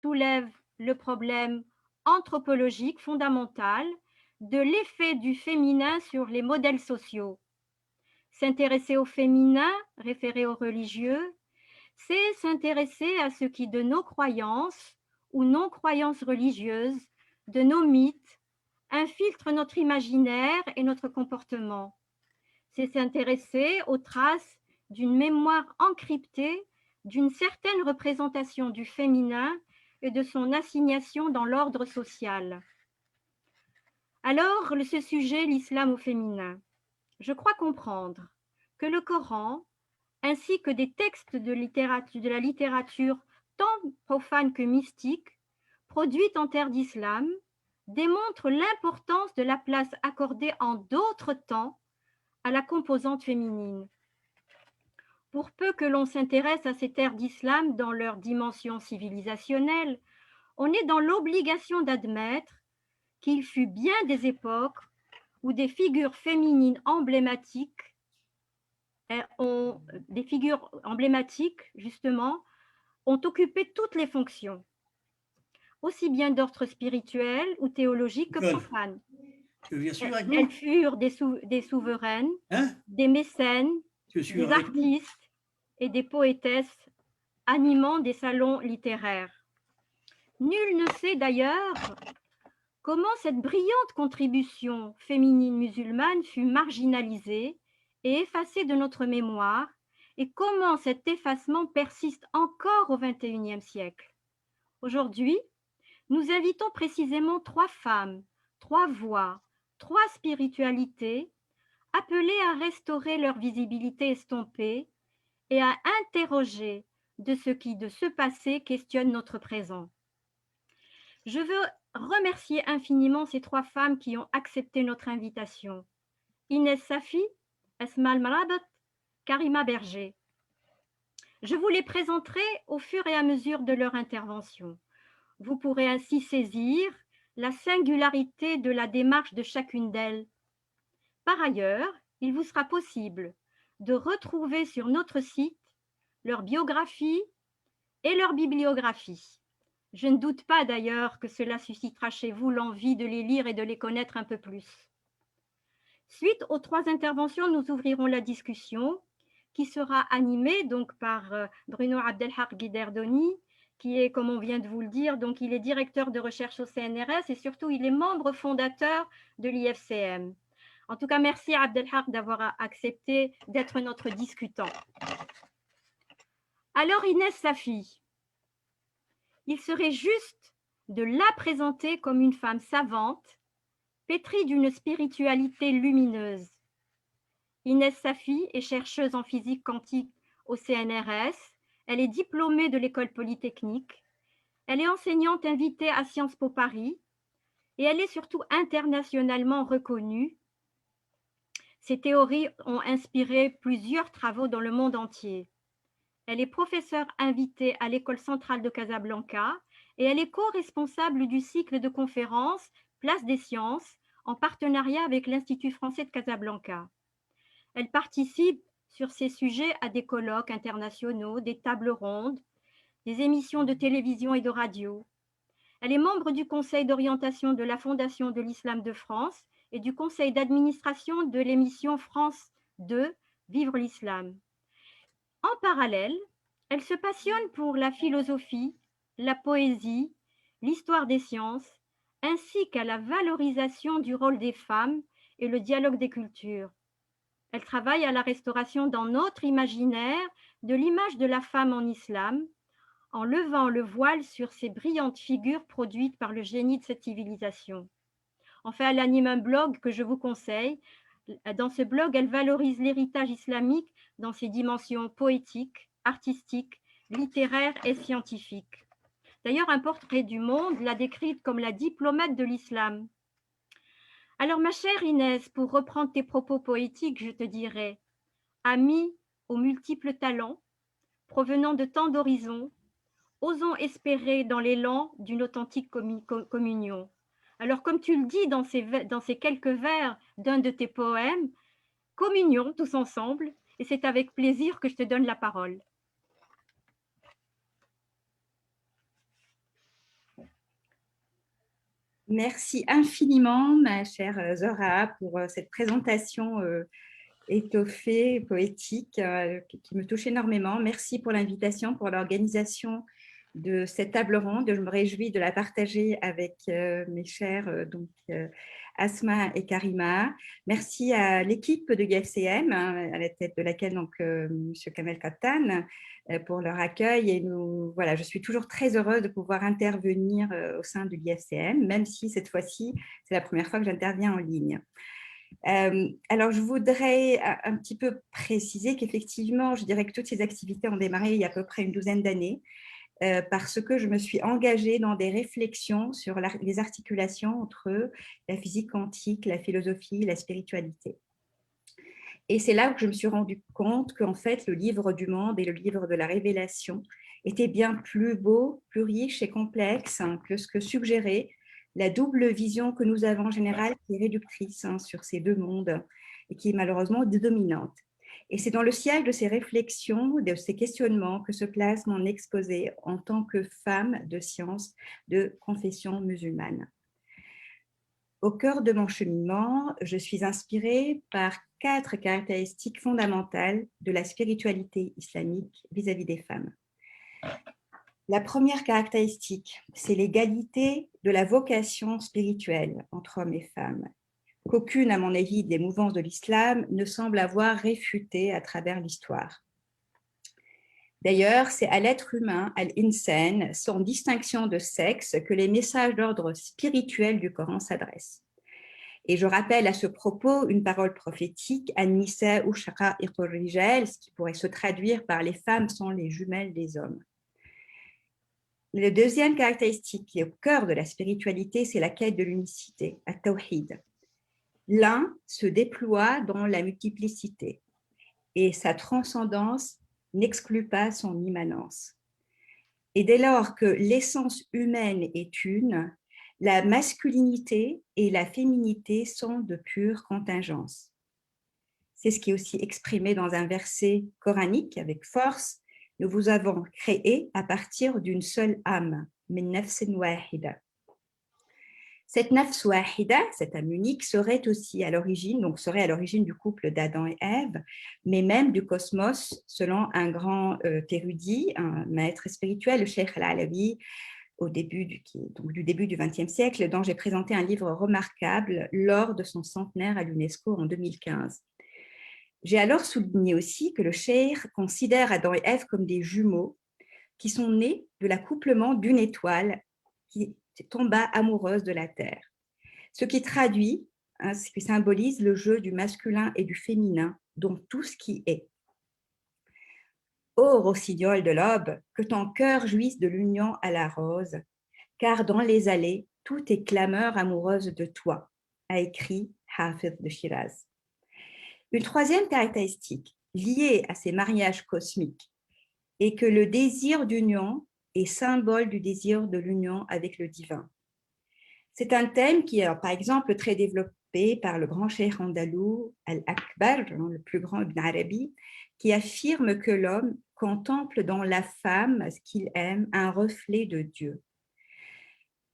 soulève le problème anthropologique fondamental de l'effet du féminin sur les modèles sociaux. S'intéresser au féminin, référé au religieux, c'est s'intéresser à ce qui, de nos croyances ou non-croyances religieuses, de nos mythes, infiltre notre imaginaire et notre comportement. C'est s'intéresser aux traces d'une mémoire encryptée d'une certaine représentation du féminin et de son assignation dans l'ordre social. Alors, ce sujet, l'islam au féminin, je crois comprendre que le Coran, ainsi que des textes de la littérature tant profane que mystique, produite en terre d'islam, démontrent l'importance de la place accordée en d'autres temps à la composante féminine. Pour peu que l'on s'intéresse à ces terres d'islam dans leur dimension civilisationnelle, on est dans l'obligation d'admettre qu'il fut bien des époques où des figures féminines emblématiques justement, ont occupé toutes les fonctions, aussi bien d'ordre spirituel ou théologique que Yvonne, profane. tu veux bien suivre avec Elles nous? furent des souveraines, Hein? des mécènes, Tu veux suivre des avec nous? artistes et des poétesses animant des salons littéraires. Nul ne sait d'ailleurs comment cette brillante contribution féminine musulmane fut marginalisée et effacée de notre mémoire, et comment cet effacement persiste encore au XXIe siècle. Aujourd'hui, nous invitons précisément trois femmes, trois voix, trois spiritualités, appelées à restaurer leur visibilité estompée et à interroger de ce qui, de ce passé, questionne notre présent. Je veux remercier infiniment ces trois femmes qui ont accepté notre invitation. Inès Safi, Esma Marabat, Karima Berger. Je vous les présenterai au fur et à mesure de leur intervention. Vous pourrez ainsi saisir la singularité de la démarche de chacune d'elles. Par ailleurs, il vous sera possible de retrouver sur notre site leur biographie et leur bibliographie. Je ne doute pas d'ailleurs que cela suscitera chez vous l'envie de les lire et de les connaître un peu plus. Suite aux trois interventions, nous ouvrirons la discussion qui sera animée donc par Bruno Abdelhak Guiderdoni, qui est, comme on vient de vous le dire, donc il est directeur de recherche au CNRS et surtout il est membre fondateur de l'IFCM. En tout cas, merci à Abdelhak d'avoir accepté d'être notre discutant. Alors Inès Safi, il serait juste de la présenter comme une femme savante, pétrie d'une spiritualité lumineuse. Inès Safi est chercheuse en physique quantique au CNRS. Elle est diplômée de l'école polytechnique. Elle est enseignante invitée à Sciences Po Paris et elle est surtout internationalement reconnue. Ses théories ont inspiré plusieurs travaux dans le monde entier. Elle est professeure invitée à l'École centrale de Casablanca et elle est co-responsable du cycle de conférences Place des sciences en partenariat avec l'Institut français de Casablanca. Elle participe sur ces sujets à des colloques internationaux, des tables rondes, des émissions de télévision et de radio. Elle est membre du conseil d'orientation de la Fondation de l'Islam de France et du conseil d'administration de l'émission France 2, Vivre l'Islam. En parallèle, elle se passionne pour la philosophie, la poésie, l'histoire des sciences, ainsi qu'à la valorisation du rôle des femmes et le dialogue des cultures. Elle travaille à la restauration dans notre imaginaire de l'image de la femme en islam, en levant le voile sur ces brillantes figures produites par le génie de cette civilisation. Enfin, elle anime un blog que je vous conseille. Dans ce blog, elle valorise l'héritage islamique dans ses dimensions poétiques, artistiques, littéraires et scientifiques. D'ailleurs, un portrait du monde l'a décrite comme la diplomate de l'islam. Alors, ma chère Inès, pour reprendre tes propos poétiques, je te dirais, amie aux multiples talents, provenant de tant d'horizons, osons espérer dans l'élan d'une authentique communion. Alors, comme tu le dis dans ces quelques vers d'un de tes poèmes, communion tous ensemble, et c'est avec plaisir que je te donne la parole. Merci infiniment, ma chère Zora, pour cette présentation étoffée, poétique, qui me touche énormément. Merci pour l'invitation, pour l'organisation de cette table ronde. Je me réjouis de la partager avec mes chers Asma et Karima. Merci à l'équipe de l'IFCM, à la tête de laquelle M. Kamel Kattan, pour leur accueil. Et voilà, je suis toujours très heureuse de pouvoir intervenir au sein de l'IFCM, même si cette fois-ci, c'est la première fois que j'interviens en ligne. Alors, je voudrais un petit peu préciser qu'effectivement, je dirais que toutes ces activités ont démarré il y a à peu près une douzaine d'années, parce que je me suis engagée dans des réflexions sur les articulations entre la physique quantique, la philosophie, la spiritualité. Et c'est là que je me suis rendu compte qu'en fait, le livre du monde et le livre de la révélation étaient bien plus beaux, plus riches et complexes que ce que suggérait la double vision que nous avons en général, qui est réductrice sur ces deux mondes et qui est malheureusement dominante. Et c'est dans le siège de ces réflexions, de ces questionnements que se place mon exposé en tant que femme de science de confession musulmane. Au cœur de mon cheminement, je suis inspirée par 4 caractéristiques fondamentales de la spiritualité islamique vis-à-vis des femmes. La première caractéristique, c'est l'égalité de la vocation spirituelle entre hommes et femmes, qu'aucune, à mon avis, des mouvances de l'islam ne semble avoir réfuté à travers l'histoire. D'ailleurs, c'est à l'être humain, à l'insan, sans distinction de sexe, que les messages d'ordre spirituel du Coran s'adressent. Et je rappelle à ce propos une parole prophétique, An-Nisa ou Shaqa'iqur Rijal, ce qui pourrait se traduire par les femmes sont les jumelles des hommes. La deuxième caractéristique qui est au cœur de la spiritualité, c'est la quête de l'unicité, at-tawhid. L'un se déploie dans la multiplicité et sa transcendance n'exclut pas son immanence. Et dès lors que l'essence humaine est une, la masculinité et la féminité sont de pure contingence. C'est ce qui est aussi exprimé dans un verset coranique avec force. Nous vous avons créé à partir d'une seule âme, min nafsin wahida. Cette nafs wahida, cette âme unique, serait aussi à l'origine, donc serait à l'origine du couple d'Adam et Ève, mais même du cosmos, selon un grand érudit, un maître spirituel, le Cheikh Al-Alawi, du début du XXe siècle, dont j'ai présenté un livre remarquable lors de son centenaire à l'UNESCO en 2015. J'ai alors souligné aussi que le Cheikh considère Adam et Ève comme des jumeaux qui sont nés de l'accouplement d'une étoile qui tomba amoureuse de la Terre. Ce qui traduit, ce qui symbolise le jeu du masculin et du féminin dans tout ce qui est. Ô rossignol de l'aube, que ton cœur jouisse de l'union à la rose, car dans les allées, tout est clameur amoureuse de toi, a écrit Hafid de Shiraz. Une troisième caractéristique liée à ces mariages cosmiques est que le désir d'union est symbole du désir de l'union avec le divin. C'est un thème qui est, par exemple, très développé par le grand cheikh andalou Al-Akbar, le plus grand Ibn Arabi, qui affirme que l'homme contemple dans la femme ce qu'il aime, un reflet de Dieu.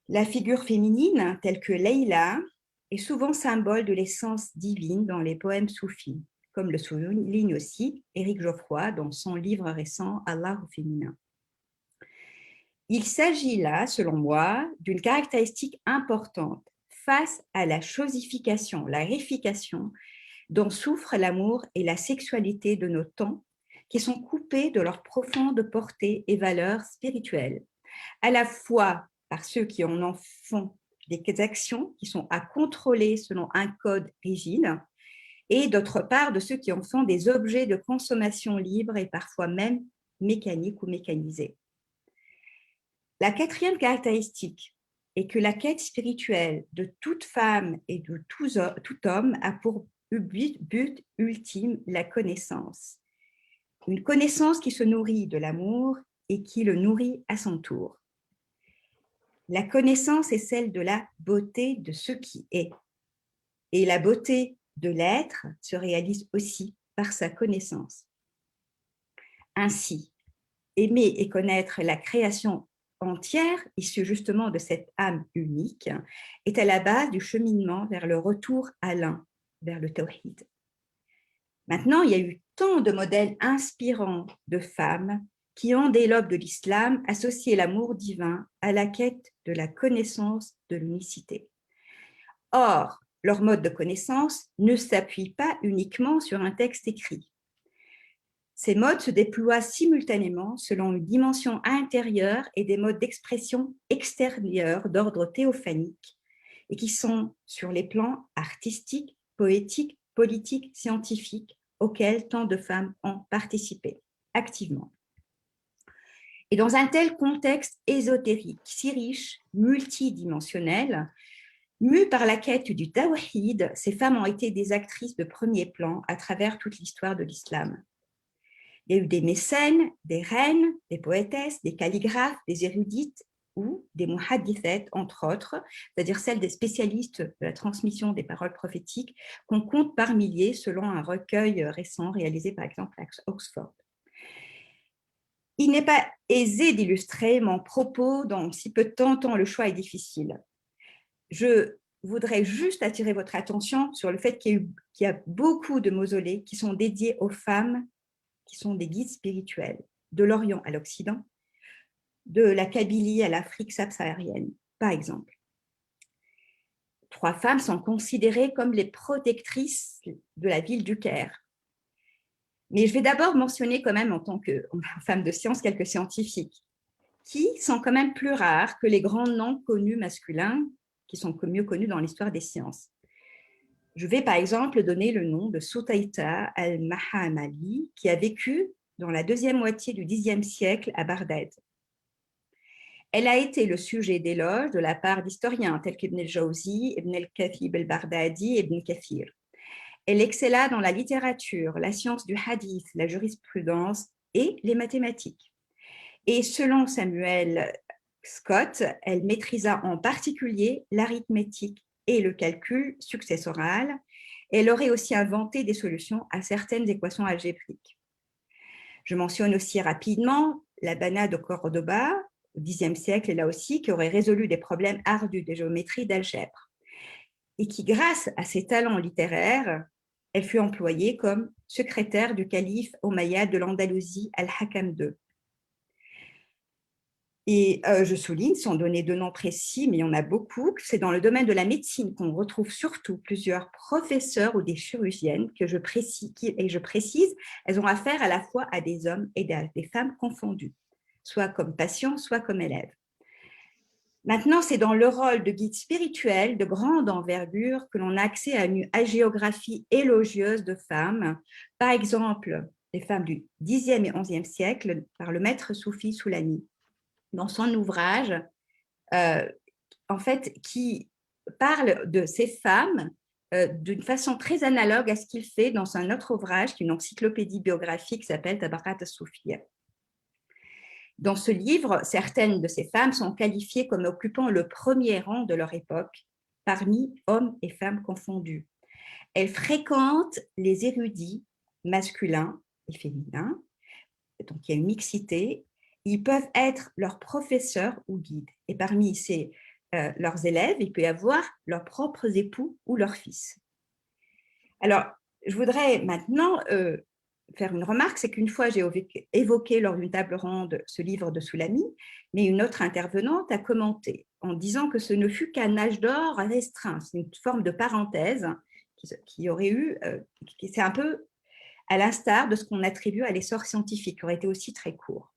La figure féminine, telle que Leïla, est souvent symbole de l'essence divine dans les poèmes soufis, comme le souligne aussi Éric Geoffroy dans son livre récent Allah au féminin. Il s'agit là, selon moi, d'une caractéristique importante face à la chosification, la réification dont souffrent l'amour et la sexualité de nos temps, qui sont coupés de leur profonde portée et valeur spirituelle, à la fois par ceux qui en font des actions qui sont à contrôler selon un code rigide, et d'autre part de ceux qui en font des objets de consommation libre et parfois même mécaniques ou mécanisés. La quatrième caractéristique est que la quête spirituelle de toute femme et de tout homme a pour but ultime la connaissance. Une connaissance qui se nourrit de l'amour et qui le nourrit à son tour. La connaissance est celle de la beauté de ce qui est. Et la beauté de l'être se réalise aussi par sa connaissance. Ainsi, aimer et connaître la création entière, issue justement de cette âme unique, est à la base du cheminement vers le retour à l'un, vers le tawhid. Maintenant, il y a eu tant de modèles inspirants de femmes qui ont, dès l'aube de l'islam, associé l'amour divin à la quête de la connaissance de l'unicité. Or, leur mode de connaissance ne s'appuie pas uniquement sur un texte écrit. Ces modes se déploient simultanément selon une dimension intérieure et des modes d'expression extérieurs d'ordre théophanique et qui sont sur les plans artistiques, poétiques, politiques, scientifiques auxquels tant de femmes ont participé activement. Et dans un tel contexte ésotérique, si riche, multidimensionnel, mues par la quête du tawhid, ces femmes ont été des actrices de premier plan à travers toute l'histoire de l'islam. Il y a eu des mécènes, des reines, des poétesses, des calligraphes, des érudites ou des muhaddithat, entre autres, c'est-à-dire celles des spécialistes de la transmission des paroles prophétiques, qu'on compte par milliers selon un recueil récent réalisé par exemple à Oxford. Il n'est pas aisé d'illustrer mon propos dans si peu de temps, tant le choix est difficile. Je voudrais juste attirer votre attention sur le fait qu'il y a beaucoup de mausolées qui sont dédiés aux femmes qui sont des guides spirituels, de l'Orient à l'Occident, de la Kabylie à l'Afrique subsaharienne, par exemple. 3 femmes sont considérées comme les protectrices de la ville du Caire. Mais je vais d'abord mentionner quand même en tant que femme de science quelques scientifiques qui sont quand même plus rares que les grands noms connus masculins qui sont mieux connus dans l'histoire des sciences. Je vais par exemple donner le nom de Soutaïta al-Mahamali qui a vécu dans la deuxième moitié du Xe siècle à Bagdad. Elle a été le sujet d'éloges de la part d'historiens tels qu'Ibn al-Jawzi, Ibn al-Kathib al-Baghdadi et Ibn Kathir. Elle excella dans la littérature, la science du hadith, la jurisprudence et les mathématiques. Et selon Samuel Scott, elle maîtrisa en particulier l'arithmétique et le calcul successoral. Elle aurait aussi inventé des solutions à certaines équations algébriques. Je mentionne aussi rapidement la Bana de Cordoba, au Xe siècle, là aussi, qui aurait résolu des problèmes ardus de géométrie, d'algèbre, et qui, grâce à ses talents littéraires, elle fut employée comme secrétaire du calife omeyyade de l'Andalousie, Al-Hakam II. Et je souligne, sans donner de nom précis, mais il y en a beaucoup, c'est dans le domaine de la médecine qu'on retrouve surtout plusieurs professeurs ou des chirurgiennes que je précise, elles ont affaire à la fois à des hommes et des femmes confondus, soit comme patients, soit comme élèves. Maintenant, c'est dans le rôle de guide spirituel de grande envergure que l'on a accès à une hagiographie élogieuse de femmes, par exemple les femmes du Xe et XIe siècle par le maître soufi Soulani, dans son ouvrage, en fait, qui parle de ces femmes d'une façon très analogue à ce qu'il fait dans un autre ouvrage, qui est une encyclopédie biographique qui s'appelle Tabarat al-Soufiyya. Dans ce livre, certaines de ces femmes sont qualifiées comme occupant le premier rang de leur époque, parmi hommes et femmes confondus. Elles fréquentent les érudits masculins et féminins, donc il y a une mixité. Ils peuvent être leurs professeurs ou guides. Et parmi leurs élèves, il peut y avoir leurs propres époux ou leurs fils. Alors, je voudrais maintenant faire une remarque, c'est qu'une fois, j'ai évoqué lors d'une table ronde ce livre de Soulani, mais une autre intervenante a commenté en disant que ce ne fut qu'un âge d'or restreint. C'est une forme de parenthèse qui aurait eu, c'est un peu à l'instar de ce qu'on attribue à l'essor scientifique, qui aurait été aussi très court.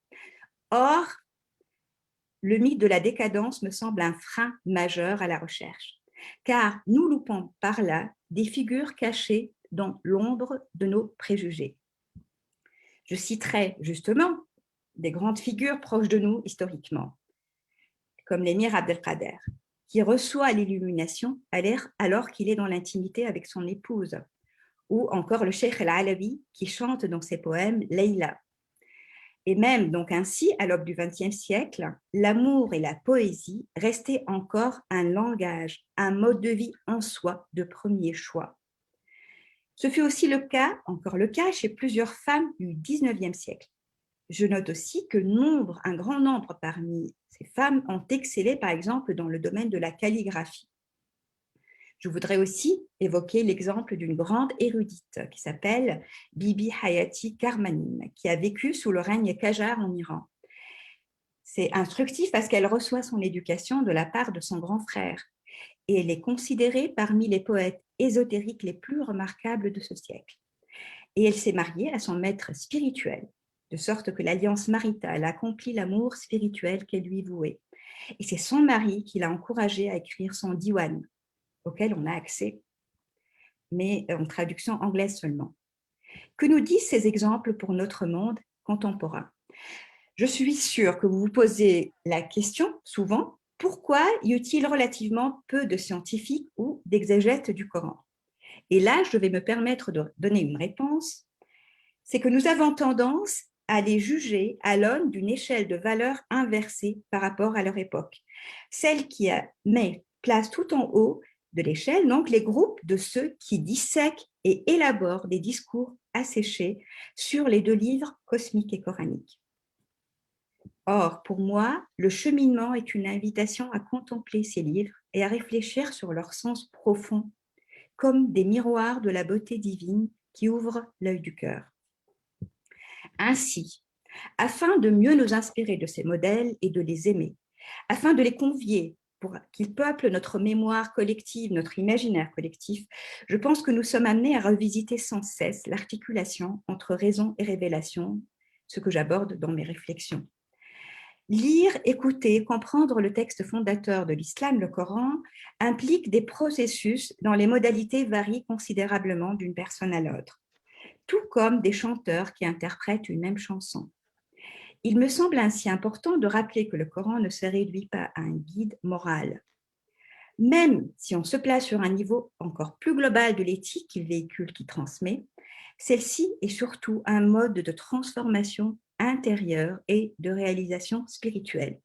Or, le mythe de la décadence me semble un frein majeur à la recherche, car nous loupons par là des figures cachées dans l'ombre de nos préjugés. Je citerai justement des grandes figures proches de nous historiquement, comme l'émir Abdelkader, qui reçoit l'illumination alors qu'il est dans l'intimité avec son épouse, ou encore le cheikh al-Alawi qui chante dans ses poèmes Leïla. Et même donc ainsi, à l'aube du XXe siècle, l'amour et la poésie restaient encore un langage, un mode de vie en soi de premier choix. Ce fut aussi encore le cas chez plusieurs femmes du XIXe siècle. Je note aussi que un grand nombre parmi ces femmes ont excellé, par exemple, dans le domaine de la calligraphie. Je voudrais aussi évoquer l'exemple d'une grande érudite qui s'appelle Bibi Hayati Karmanin, qui a vécu sous le règne Qajar en Iran. C'est instructif parce qu'elle reçoit son éducation de la part de son grand frère et elle est considérée parmi les poètes ésotériques les plus remarquables de ce siècle. Et elle s'est mariée à son maître spirituel, de sorte que l'alliance maritale accomplit l'amour spirituel qu'elle lui vouait. Et c'est son mari qui l'a encouragée à écrire son diwan, auquel on a accès, mais en traduction anglaise seulement. Que nous disent ces exemples pour notre monde contemporain? Je suis sûre que vous vous posez la question souvent, pourquoi y a-t-il relativement peu de scientifiques ou d'exégètes du Coran? Et là, je vais me permettre de donner une réponse. C'est que nous avons tendance à les juger à l'aune d'une échelle de valeurs inversée par rapport à leur époque. Celle qui place tout en haut de l'échelle, donc les groupes de ceux qui dissèquent et élaborent des discours asséchés sur les deux livres cosmiques et coraniques. Or, pour moi, le cheminement est une invitation à contempler ces livres et à réfléchir sur leur sens profond, comme des miroirs de la beauté divine qui ouvrent l'œil du cœur. Ainsi, afin de mieux nous inspirer de ces modèles et de les aimer, afin de les convier pour qu'ils peuplent notre mémoire collective, notre imaginaire collectif, je pense que nous sommes amenés à revisiter sans cesse l'articulation entre raison et révélation, ce que j'aborde dans mes réflexions. Lire, écouter, comprendre le texte fondateur de l'islam, le Coran, implique des processus dont les modalités varient considérablement d'une personne à l'autre, tout comme des chanteurs qui interprètent une même chanson. Il me semble ainsi important de rappeler que le Coran ne se réduit pas à un guide moral. Même si on se place sur un niveau encore plus global de l'éthique qu'il véhicule, qu'il transmet, celle-ci est surtout un mode de transformation intérieure et de réalisation spirituelle.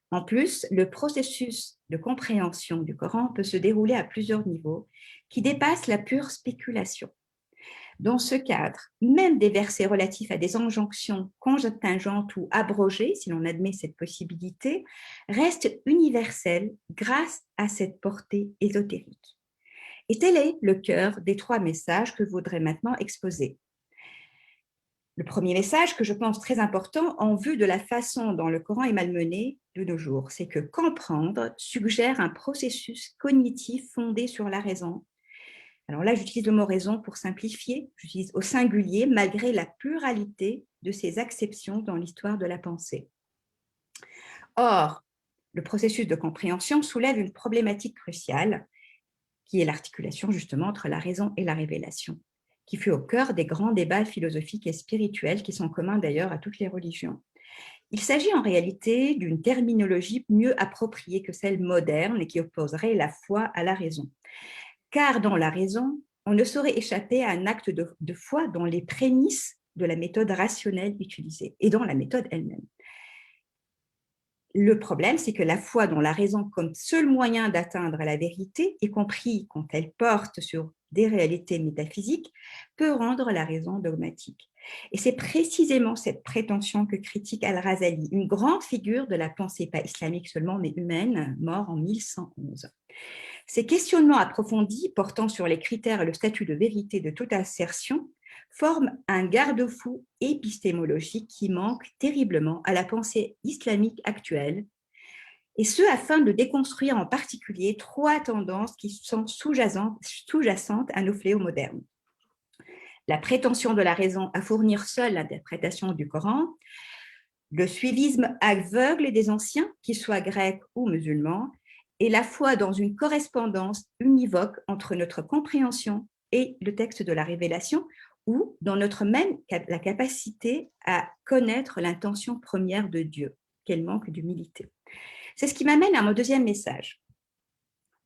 En plus, le processus de compréhension du Coran peut se dérouler à plusieurs niveaux qui dépassent la pure spéculation. Dans ce cadre, même des versets relatifs à des injonctions contingentes ou abrogées, si l'on admet cette possibilité, restent universels grâce à cette portée ésotérique. Et tel est le cœur des 3 messages que je voudrais maintenant exposer. Le premier message que je pense très important en vue de la façon dont le Coran est malmené de nos jours, c'est que comprendre suggère un processus cognitif fondé sur la raison. Alors là, j'utilise le mot raison pour simplifier, j'utilise au singulier malgré la pluralité de ces acceptions dans l'histoire de la pensée. Or, le processus de compréhension soulève une problématique cruciale qui est l'articulation justement entre la raison et la révélation, qui fut au cœur des grands débats philosophiques et spirituels qui sont communs d'ailleurs à toutes les religions. Il s'agit en réalité d'une terminologie mieux appropriée que celle moderne et qui opposerait la foi à la raison. Car dans la raison, on ne saurait échapper à un acte de foi dans les prémices de la méthode rationnelle utilisée et dans la méthode elle-même. Le problème, c'est que la foi dans la raison comme seul moyen d'atteindre la vérité, y compris quand elle porte sur des réalités métaphysiques, peut rendre la raison dogmatique. Et c'est précisément cette prétention que critique Al-Razali, une grande figure de la pensée, pas islamique seulement, mais humaine, mort en 1111. Ces questionnements approfondis portant sur les critères et le statut de vérité de toute assertion forment un garde-fou épistémologique qui manque terriblement à la pensée islamique actuelle, et ce afin de déconstruire en particulier 3 tendances qui sont sous-jacentes à nos fléaux modernes. La prétention de la raison à fournir seule l'interprétation du Coran, le suivisme aveugle des anciens, qu'ils soient grecs ou musulmans, et la foi dans une correspondance univoque entre notre compréhension et le texte de la révélation, ou dans notre même la capacité à connaître l'intention première de Dieu. Quel manque d'humilité. C'est ce qui m'amène à mon deuxième message.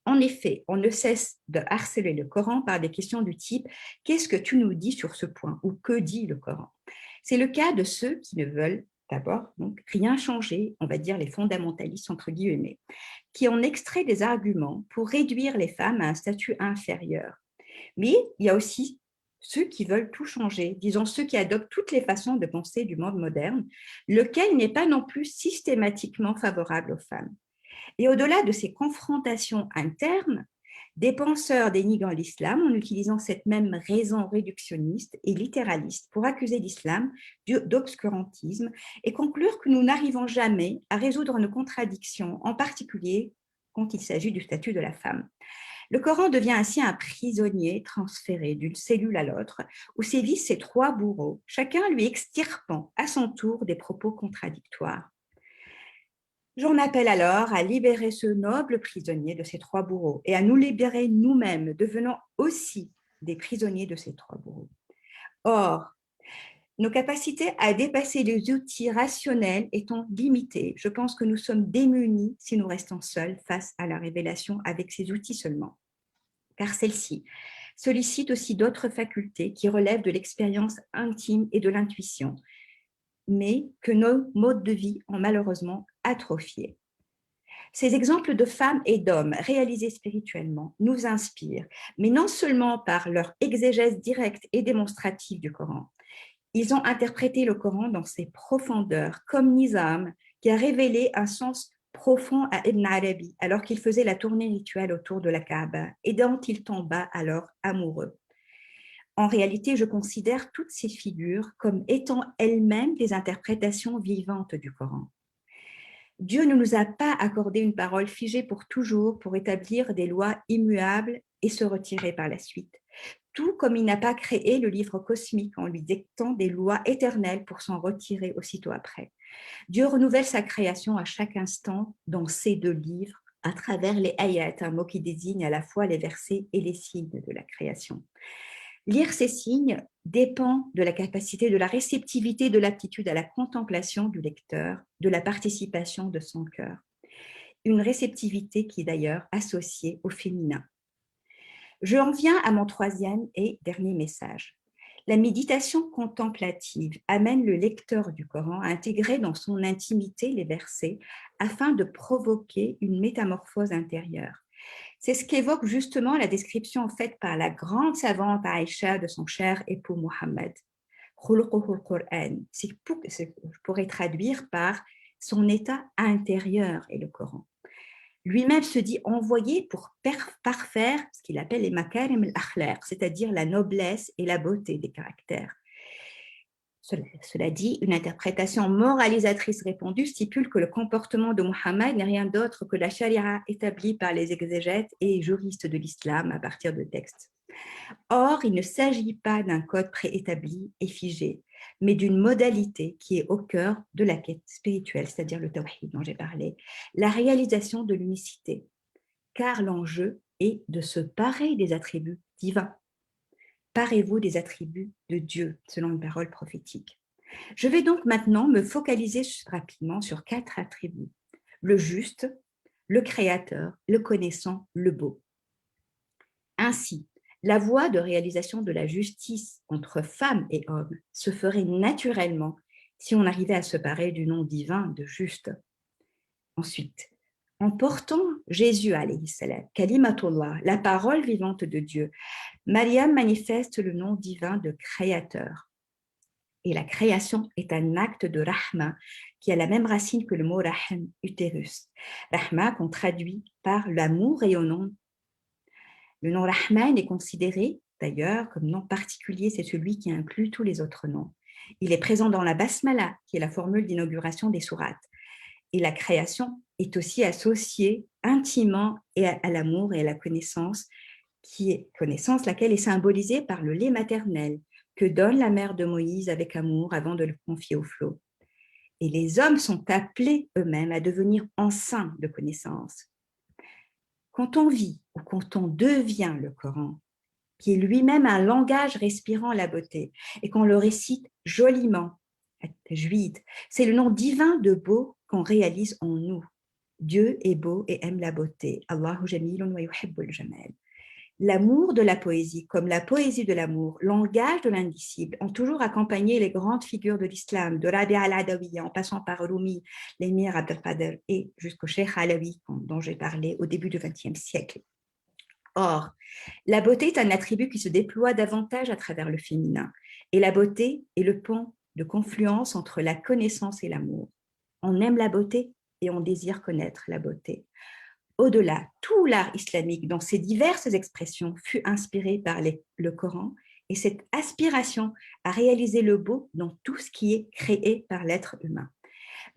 En effet, on ne cesse de harceler le Coran par des questions du type « Qu'est-ce que tu nous dis sur ce point ?» ou « Que dit le Coran ?» C'est le cas de ceux qui ne veulent d'abord donc rien changer, on va dire les fondamentalistes entre guillemets, qui ont extrait des arguments pour réduire les femmes à un statut inférieur. Mais il y a aussi ceux qui veulent tout changer, disons ceux qui adoptent toutes les façons de penser du monde moderne, lequel n'est pas non plus systématiquement favorable aux femmes. Et au-delà de ces confrontations internes, des penseurs dénigrent l'islam en utilisant cette même raison réductionniste et littéraliste pour accuser l'islam d'obscurantisme et conclure que nous n'arrivons jamais à résoudre nos contradictions, en particulier quand il s'agit du statut de la femme. Le Coran devient ainsi un prisonnier transféré d'une cellule à l'autre, où sévissent ces trois bourreaux, chacun lui extirpant à son tour des propos contradictoires. J'en appelle alors à libérer ce noble prisonnier de ces trois bourreaux et à nous libérer nous-mêmes, devenant aussi des prisonniers de ces trois bourreaux. Or, nos capacités à dépasser les outils rationnels étant limitées, je pense que nous sommes démunis si nous restons seuls face à la révélation avec ces outils seulement. Car celle-ci sollicite aussi d'autres facultés qui relèvent de l'expérience intime et de l'intuition, mais que nos modes de vie ont malheureusement atrophiés. Ces exemples de femmes et d'hommes réalisés spirituellement nous inspirent, mais non seulement par leur exégèse directe et démonstrative du Coran. Ils ont interprété le Coran dans ses profondeurs, comme Nizam, qui a révélé un sens profond à Ibn Arabi alors qu'il faisait la tournée rituelle autour de la Kaaba et dont il tomba alors amoureux. En réalité, je considère toutes ces figures comme étant elles-mêmes des interprétations vivantes du Coran. Dieu ne nous a pas accordé une parole figée pour toujours pour établir des lois immuables et se retirer par la suite. Tout comme il n'a pas créé le livre cosmique en lui dictant des lois éternelles pour s'en retirer aussitôt après. Dieu renouvelle sa création à chaque instant dans ces deux livres, à travers les ayat, un mot qui désigne à la fois les versets et les signes de la création. Lire ces signes dépend de la capacité, de la réceptivité, de l'aptitude à la contemplation du lecteur, de la participation de son cœur. Une réceptivité qui est d'ailleurs associée au féminin. Je en viens à mon troisième et dernier message. La méditation contemplative amène le lecteur du Coran à intégrer dans son intimité les versets afin de provoquer une métamorphose intérieure. C'est ce qu'évoque justement la description faite par la grande savante Aïcha de son cher époux Mohammed. Je pourrais traduire par son état intérieur et le Coran. Lui-même se dit envoyé pour parfaire ce qu'il appelle les makarim al-akhlaq, c'est-à-dire la noblesse et la beauté des caractères. Cela dit, une interprétation moralisatrice répandue stipule que le comportement de Muhammad n'est rien d'autre que la charia établie par les exégètes et juristes de l'islam à partir de textes. Or, il ne s'agit pas d'un code préétabli et figé, mais d'une modalité qui est au cœur de la quête spirituelle, c'est-à-dire le tawhid dont j'ai parlé, la réalisation de l'unicité, car l'enjeu est de se parer des attributs divins. Parez-vous des attributs de Dieu, selon une parole prophétique. Je vais donc maintenant me focaliser rapidement sur 4 attributs. Le juste, le créateur, le connaissant, le beau. Ainsi, la voie de réalisation de la justice entre femmes et hommes se ferait naturellement si on arrivait à se parer du nom divin de juste. Ensuite, en portant Jésus, alayhi salam, Kalimatullah, la parole vivante de Dieu, Mariam manifeste le nom divin de créateur. Et la création est un acte de rahma qui a la même racine que le mot rahm, utérus. Rahma qu'on traduit par l'amour rayonnant. Le nom Rahman est considéré d'ailleurs comme nom particulier, c'est celui qui inclut tous les autres noms. Il est présent dans la basmala, qui est la formule d'inauguration des sourates. Et la création est aussi associée intimement à l'amour et à la connaissance, laquelle est symbolisée par le lait maternel que donne la mère de Moïse avec amour avant de le confier au flot. Et les hommes sont appelés eux-mêmes à devenir enceints de connaissance. Quand on vit ou quand on devient le Coran, qui est lui-même un langage respirant la beauté, et qu'on le récite joliment, c'est le nom divin de beau qu'on réalise en nous. Dieu est beau et aime la beauté. Allahu jamilun wa yuhibbul jamal. L'amour de la poésie, comme la poésie de l'amour, langage de l'indicible, ont toujours accompagné les grandes figures de l'islam, de Rabi' al-Adawi, en passant par Rumi, l'émir Abdel Qadir et jusqu'au Cheikh Alawi, dont j'ai parlé au début du XXe siècle. Or, la beauté est un attribut qui se déploie davantage à travers le féminin. Et la beauté est le pont de confluence entre la connaissance et l'amour. On aime la beauté et on désire connaître la beauté. Au-delà, tout l'art islamique, dans ses diverses expressions, fut inspiré par le Coran et cette aspiration à réaliser le beau dans tout ce qui est créé par l'être humain.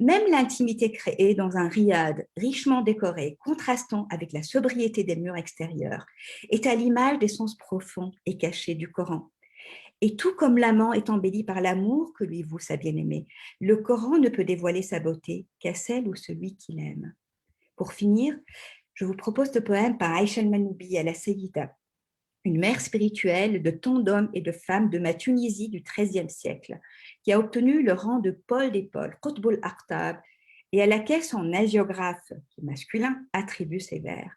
Même l'intimité créée dans un riad richement décoré, contrastant avec la sobriété des murs extérieurs, est à l'image des sens profonds et cachés du Coran. Et tout comme l'amant est embelli par l'amour que lui voue sa bien-aimée, le Coran ne peut dévoiler sa beauté qu'à celle ou celui qu'il aime. Pour finir, je vous propose ce poème par Aïcha Manoubi à la Sayyida, une mère spirituelle de tant d'hommes et de femmes de ma Tunisie du XIIIe siècle, qui a obtenu le rang de Paul des Pauls, Qutb al-Aqtab, et à laquelle son hagiographe, masculin, attribue ses vers.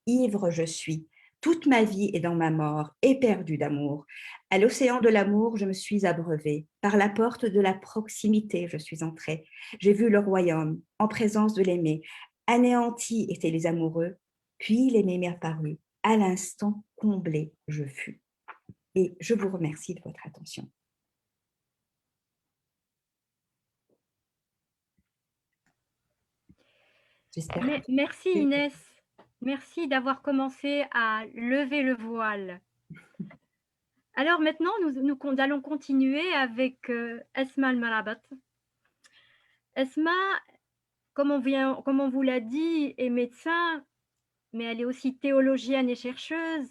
Ivre je suis, toute ma vie est dans ma mort, éperdue d'amour. À l'océan de l'amour, je me suis abreuvée. Par la porte de la proximité, je suis entrée. J'ai vu le royaume, en présence de l'aimé. Anéantis étaient les amoureux, puis l'aimé m'est apparu. À l'instant comblé, je fus. Et je vous remercie de votre attention. J'espère. Merci Inès, merci d'avoir commencé à lever le voile. Alors maintenant, nous allons continuer avec Esma Al-Marabat. Esma, comme on vous l'a dit, est médecin, mais elle est aussi théologienne et chercheuse.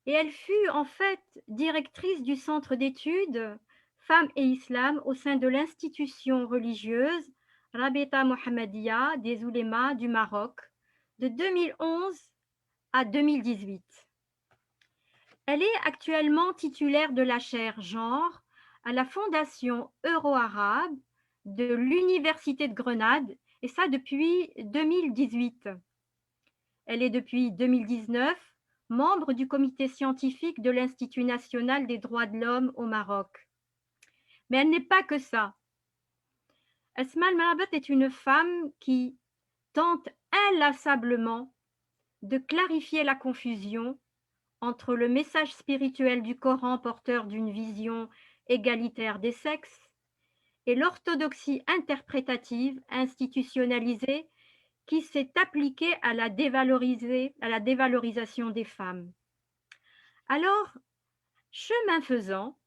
Et elle fut en fait directrice du centre d'études Femmes et Islam au sein de l'institution religieuse Rabita Mohammedia des Oulémas du Maroc de 2011 à 2018. Elle est actuellement titulaire de la chaire Genre à la Fondation Euro-Arabe de l'Université de Grenade, et ça depuis 2018. Elle est depuis 2019 membre du comité scientifique de l'Institut national des droits de l'homme au Maroc. Mais elle n'est pas que ça. Esma Al-Marabat est une femme qui tente inlassablement de clarifier la confusion entre le message spirituel du Coran porteur d'une vision égalitaire des sexes et l'orthodoxie interprétative institutionnalisée qui s'est appliquée à la dévalorisation des femmes. Alors, chemin faisant,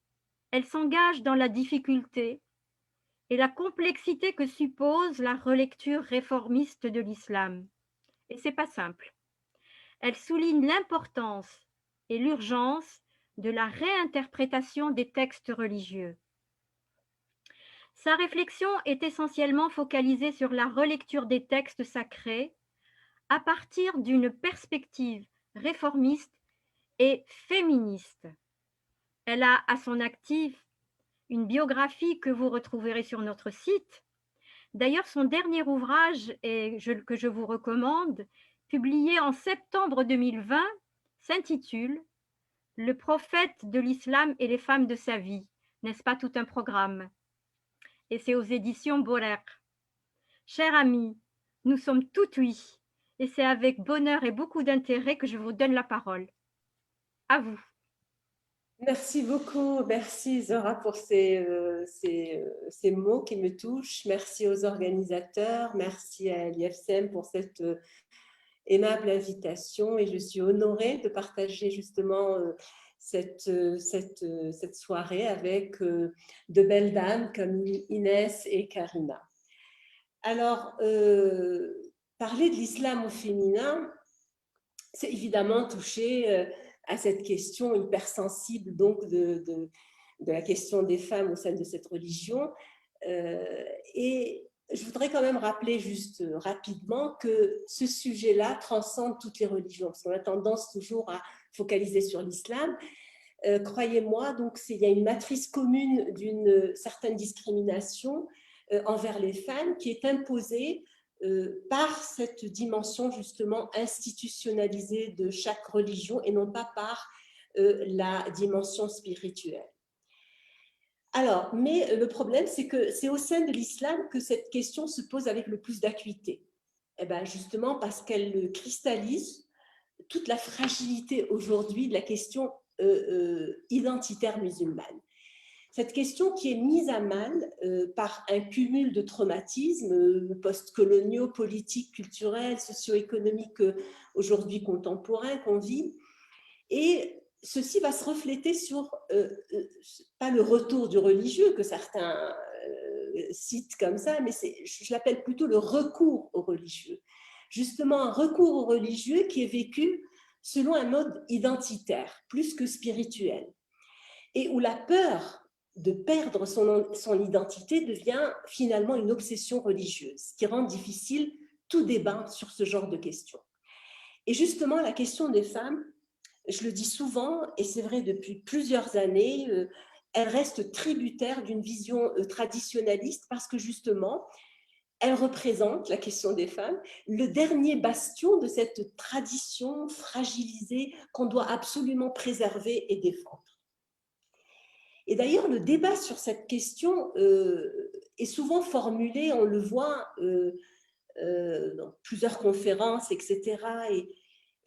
elle s'engage dans la difficulté et la complexité que suppose la relecture réformiste de l'islam. Et c'est pas simple. Elle souligne l'importance et l'urgence de la réinterprétation des textes religieux. Sa réflexion est essentiellement focalisée sur la relecture des textes sacrés à partir d'une perspective réformiste et féministe. Elle a à son actif une biographie que vous retrouverez sur notre site. D'ailleurs, son dernier ouvrage, que je vous recommande, publié en septembre 2020, s'intitule « Le prophète de l'islam et les femmes de sa vie ». N'est-ce pas tout un programme? Et c'est aux éditions Borer. Chers amis, nous sommes tout oui, et c'est avec bonheur et beaucoup d'intérêt que je vous donne la parole. À vous. Merci beaucoup, merci Zora pour ces mots qui me touchent. Merci aux organisateurs, merci à l'IFCM pour cette aimable invitation et je suis honorée de partager justement cette soirée avec de belles dames comme Inès et Karina. Alors, parler de l'islam au féminin, c'est évidemment toucher à cette question hypersensible donc de la question des femmes au sein de cette religion. Et je voudrais quand même rappeler juste rapidement que ce sujet-là transcende toutes les religions, parce qu'on a tendance toujours à focaliser sur l'islam. Croyez-moi, donc il y a une matrice commune d'une certaine discrimination envers les femmes qui est imposée par cette dimension justement institutionnalisée de chaque religion et non pas par la dimension spirituelle. Alors, mais le problème, c'est que c'est au sein de l'islam que cette question se pose avec le plus d'acuité. Eh bien, justement parce qu'elle cristallise toute la fragilité aujourd'hui de la question identitaire musulmane. Cette question qui est mise à mal par un cumul de traumatismes post-coloniaux, politiques, culturels, socio-économiques aujourd'hui contemporains qu'on vit. Et ceci va se refléter sur, pas le retour du religieux que certains citent comme ça, mais je l'appelle plutôt le recours au religieux. Justement, un recours au religieux qui est vécu selon un mode identitaire, plus que spirituel, et où la peur de perdre son identité devient finalement une obsession religieuse, qui rend difficile tout débat sur ce genre de questions. Et justement, la question des femmes, je le dis souvent, et c'est vrai depuis plusieurs années, elle reste tributaire d'une vision traditionnaliste parce que justement, elle représente, la question des femmes, le dernier bastion de cette tradition fragilisée qu'on doit absolument préserver et défendre. Et d'ailleurs, le débat sur cette question est souvent formulé, on le voit dans plusieurs conférences, etc.,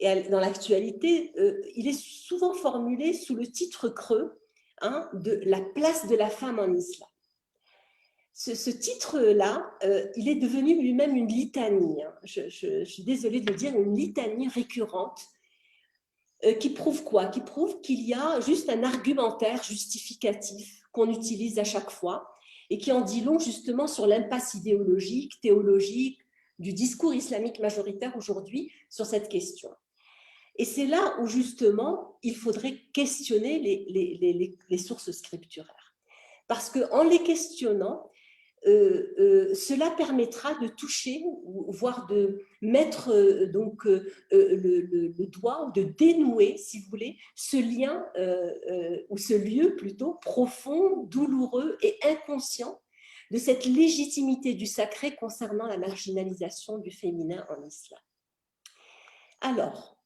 et dans l'actualité, il est souvent formulé sous le titre creux de la place de la femme en islam. Ce titre-là, il est devenu lui-même une litanie, je suis désolée de le dire, une litanie récurrente qui prouve quoi? Qui prouve qu'il y a juste un argumentaire justificatif qu'on utilise à chaque fois et qui en dit long justement sur l'impasse idéologique, théologique du discours islamique majoritaire aujourd'hui sur cette question. Et c'est là où justement il faudrait questionner les sources scripturaires. Parce qu'en les questionnant, cela permettra de toucher, voire de mettre le doigt, ou de dénouer, si vous voulez, ce lien, ou ce lieu plutôt profond, douloureux et inconscient de cette légitimité du sacré concernant la marginalisation du féminin en islam. Alors,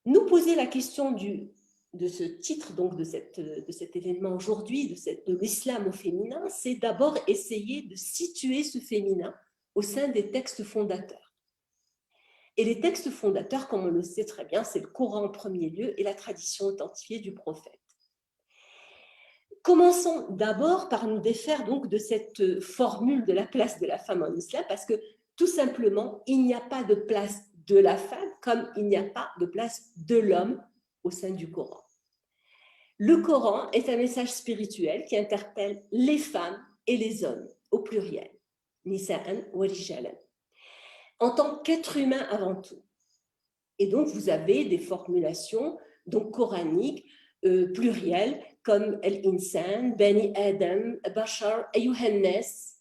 nous poser la question de ce titre, donc de cet événement aujourd'hui, de l'islam au féminin, c'est d'abord essayer de situer ce féminin au sein des textes fondateurs. Et les textes fondateurs, comme on le sait très bien, c'est le Coran en premier lieu et la tradition authentifiée du prophète. Commençons d'abord par nous défaire donc de cette formule de la place de la femme en islam, parce que tout simplement, il n'y a pas de place de la femme comme il n'y a pas de place de l'homme au sein du Coran. Le Coran est un message spirituel qui interpelle les femmes et les hommes au pluriel, nisa'an wa rijalan, en tant qu'être humain avant tout. Et donc, vous avez des formulations donc coraniques plurielles comme Al-Insan, Bani Adam, Bashar, Ayyuhannas.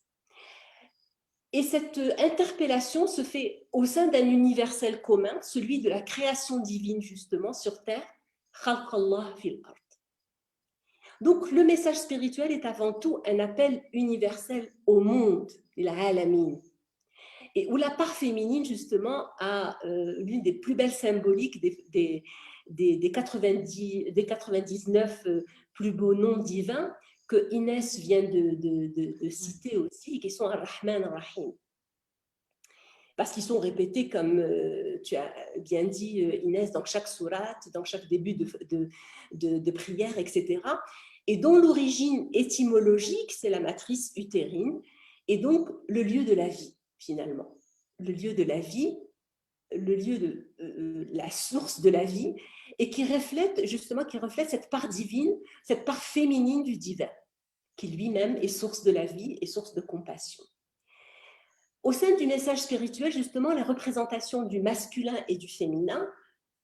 Et cette interpellation se fait au sein d'un universel commun, celui de la création divine justement sur terre, Khalqallah fil ard. Donc, le message spirituel est avant tout un appel universel au monde, la alamin, et où la part féminine, justement, a l'une des plus belles symboliques des 99 plus beaux noms divins que Inès vient de citer aussi, qui sont Ar-Rahman, Ar-Rahim. Parce qu'ils sont répétés, comme tu as bien dit, Inès, dans chaque sourate, dans chaque début de prière, etc., et dont l'origine étymologique, c'est la matrice utérine, et donc le lieu de la vie, finalement. Le lieu de la vie, le lieu de la source de la vie, et qui reflète cette part divine, cette part féminine du divin, qui lui-même est source de la vie et source de compassion. Au sein du message spirituel, justement, la représentation du masculin et du féminin,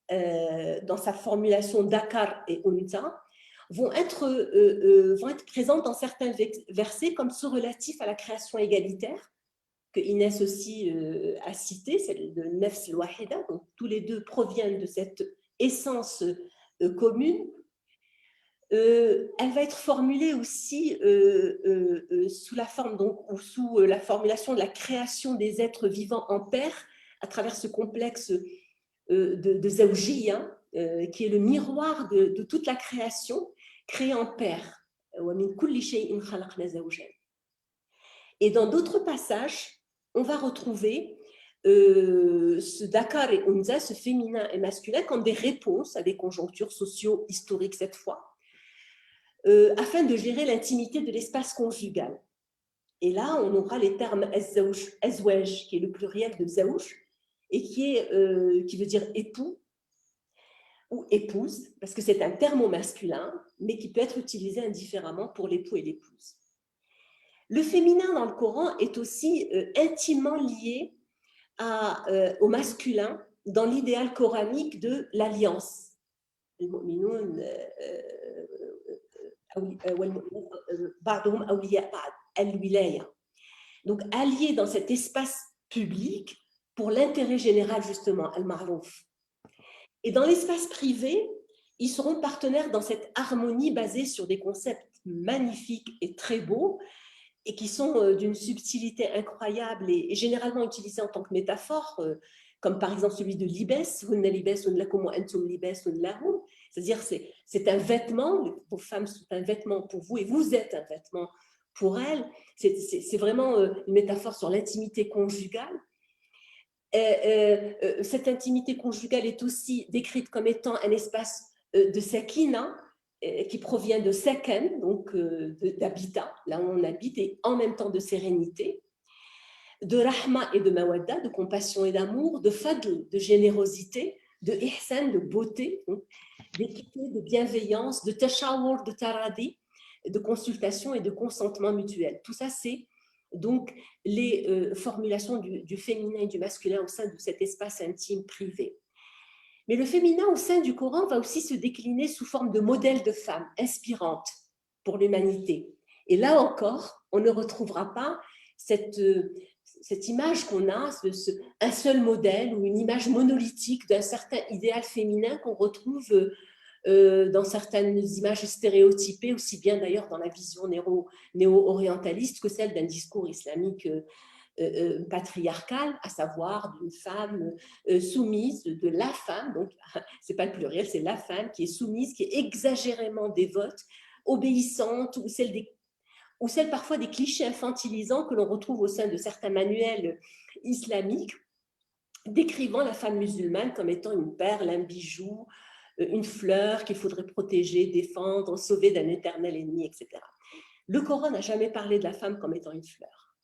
dans sa formulation Dakar et Unta, vont être présentes dans certains versets comme ceux relatifs à la création égalitaire, que Inès aussi a cité, celle de Nefs al-Wahida, donc tous les deux proviennent de cette essence commune. Elle va être formulée aussi sous la forme, donc, ou sous la formulation de la création des êtres vivants en pair, à travers ce complexe de Zawjiyya, qui est le miroir de toute la création, créée en pair. Et dans d'autres passages, on va retrouver ce Dakar et Unza, ce féminin et masculin, comme des réponses à des conjonctures socio-historiques cette fois, afin de gérer l'intimité de l'espace conjugal. Et là, on aura les termes azwaj, qui est le pluriel de zaouj, et qui veut dire époux ou épouse, parce que c'est un terme au masculin, mais qui peut être utilisé indifféremment pour l'époux et l'épouse. Le féminin dans le Coran est aussi intimement lié au masculin dans l'idéal coranique de l'alliance. Donc alliés dans cet espace public pour l'intérêt général justement, al-ma'rouf. Et dans l'espace privé, ils seront partenaires dans cette harmonie basée sur des concepts magnifiques et très beaux et qui sont d'une subtilité incroyable et généralement utilisés en tant que métaphore, comme par exemple celui de libes, c'est-à-dire c'est un vêtement, vos femmes sont un vêtement pour vous et vous êtes un vêtement pour elles. C'est vraiment une métaphore sur l'intimité conjugale. Cette intimité conjugale est aussi décrite comme étant un espace de sakina, qui provient de sakan, donc d'habitat, là où on habite, et en même temps de sérénité, de rahma et de mawadda, de compassion et d'amour, de fadl, de générosité, de ihsan, de beauté, d'équité, de bienveillance, de tashawur, de taradi, de consultation et de consentement mutuel. Tout ça, c'est donc les formulations du féminin et du masculin au sein de cet espace intime privé. Mais le féminin au sein du Coran va aussi se décliner sous forme de modèle de femme inspirante pour l'humanité. Et là encore, on ne retrouvera pas cette image qu'on a, un seul modèle ou une image monolithique d'un certain idéal féminin qu'on retrouve dans certaines images stéréotypées, aussi bien d'ailleurs dans la vision néo-orientaliste que celle d'un discours islamique patriarcale, à savoir d'une femme soumise, de la femme, donc c'est pas le pluriel, c'est la femme qui est soumise, qui est exagérément dévote, obéissante, ou celle parfois des clichés infantilisants que l'on retrouve au sein de certains manuels islamiques, décrivant la femme musulmane comme étant une perle, un bijou, une fleur qu'il faudrait protéger, défendre, sauver d'un éternel ennemi, etc. Le Coran n'a jamais parlé de la femme comme étant une fleur.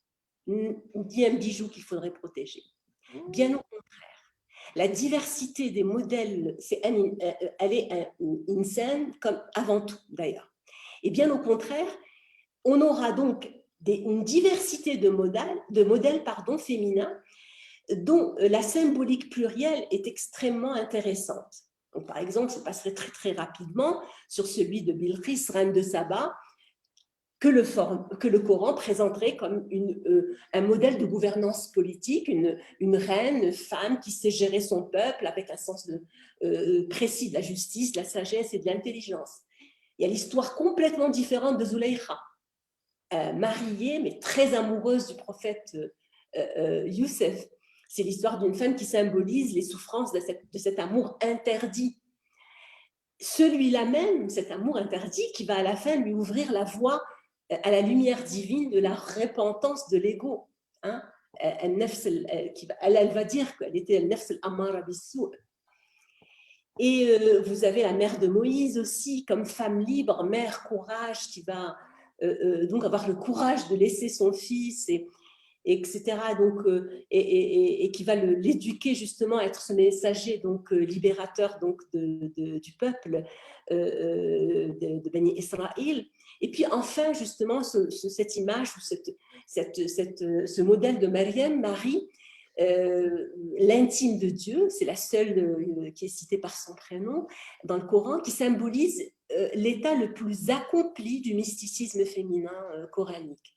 On dit un bijou qu'il faudrait protéger. Bien au contraire, la diversité des modèles, elle est une scène comme avant tout d'ailleurs. Et bien au contraire, on aura donc une diversité de modèles féminins dont la symbolique plurielle est extrêmement intéressante. Donc, par exemple, je passerai très très rapidement sur celui de Bilqis, reine de Saba, que le Coran présenterait comme un modèle de gouvernance politique, une reine, une femme qui sait gérer son peuple avec un sens précis de la justice, de la sagesse et de l'intelligence. Il y a l'histoire complètement différente de Zulaykha, mariée mais très amoureuse du prophète Youssef. C'est l'histoire d'une femme qui symbolise les souffrances de cet amour interdit. Celui-là même, cet amour interdit, qui va à la fin lui ouvrir la voie à la lumière divine de la repentance de l'ego. Hein? Elle va dire qu'elle était le nafs al-amara bis-sou'. Et vous avez la mère de Moïse aussi, comme femme libre, mère courage, qui va donc avoir le courage de laisser son fils, etc. Donc, et qui va l'éduquer justement à être ce messager donc, libérateur donc, du peuple de Bani Israël. Et puis enfin, justement, cette image, ce modèle de Marie, l'intime de Dieu, c'est la seule qui est citée par son prénom dans le Coran, qui symbolise l'état le plus accompli du mysticisme féminin coranique.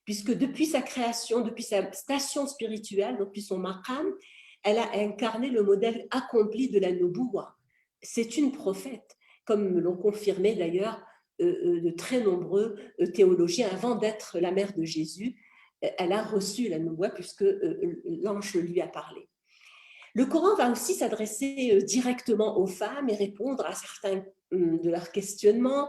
Puisque depuis sa création, depuis sa station spirituelle, depuis son maqam, elle a incarné le modèle accompli de la nubuwa. C'est une prophète, comme l'ont confirmé d'ailleurs de très nombreux théologiens. Avant d'être la mère de Jésus, elle a reçu la nubuwa puisque l'ange lui a parlé. Le Coran va aussi s'adresser directement aux femmes et répondre à certains de leurs questionnements,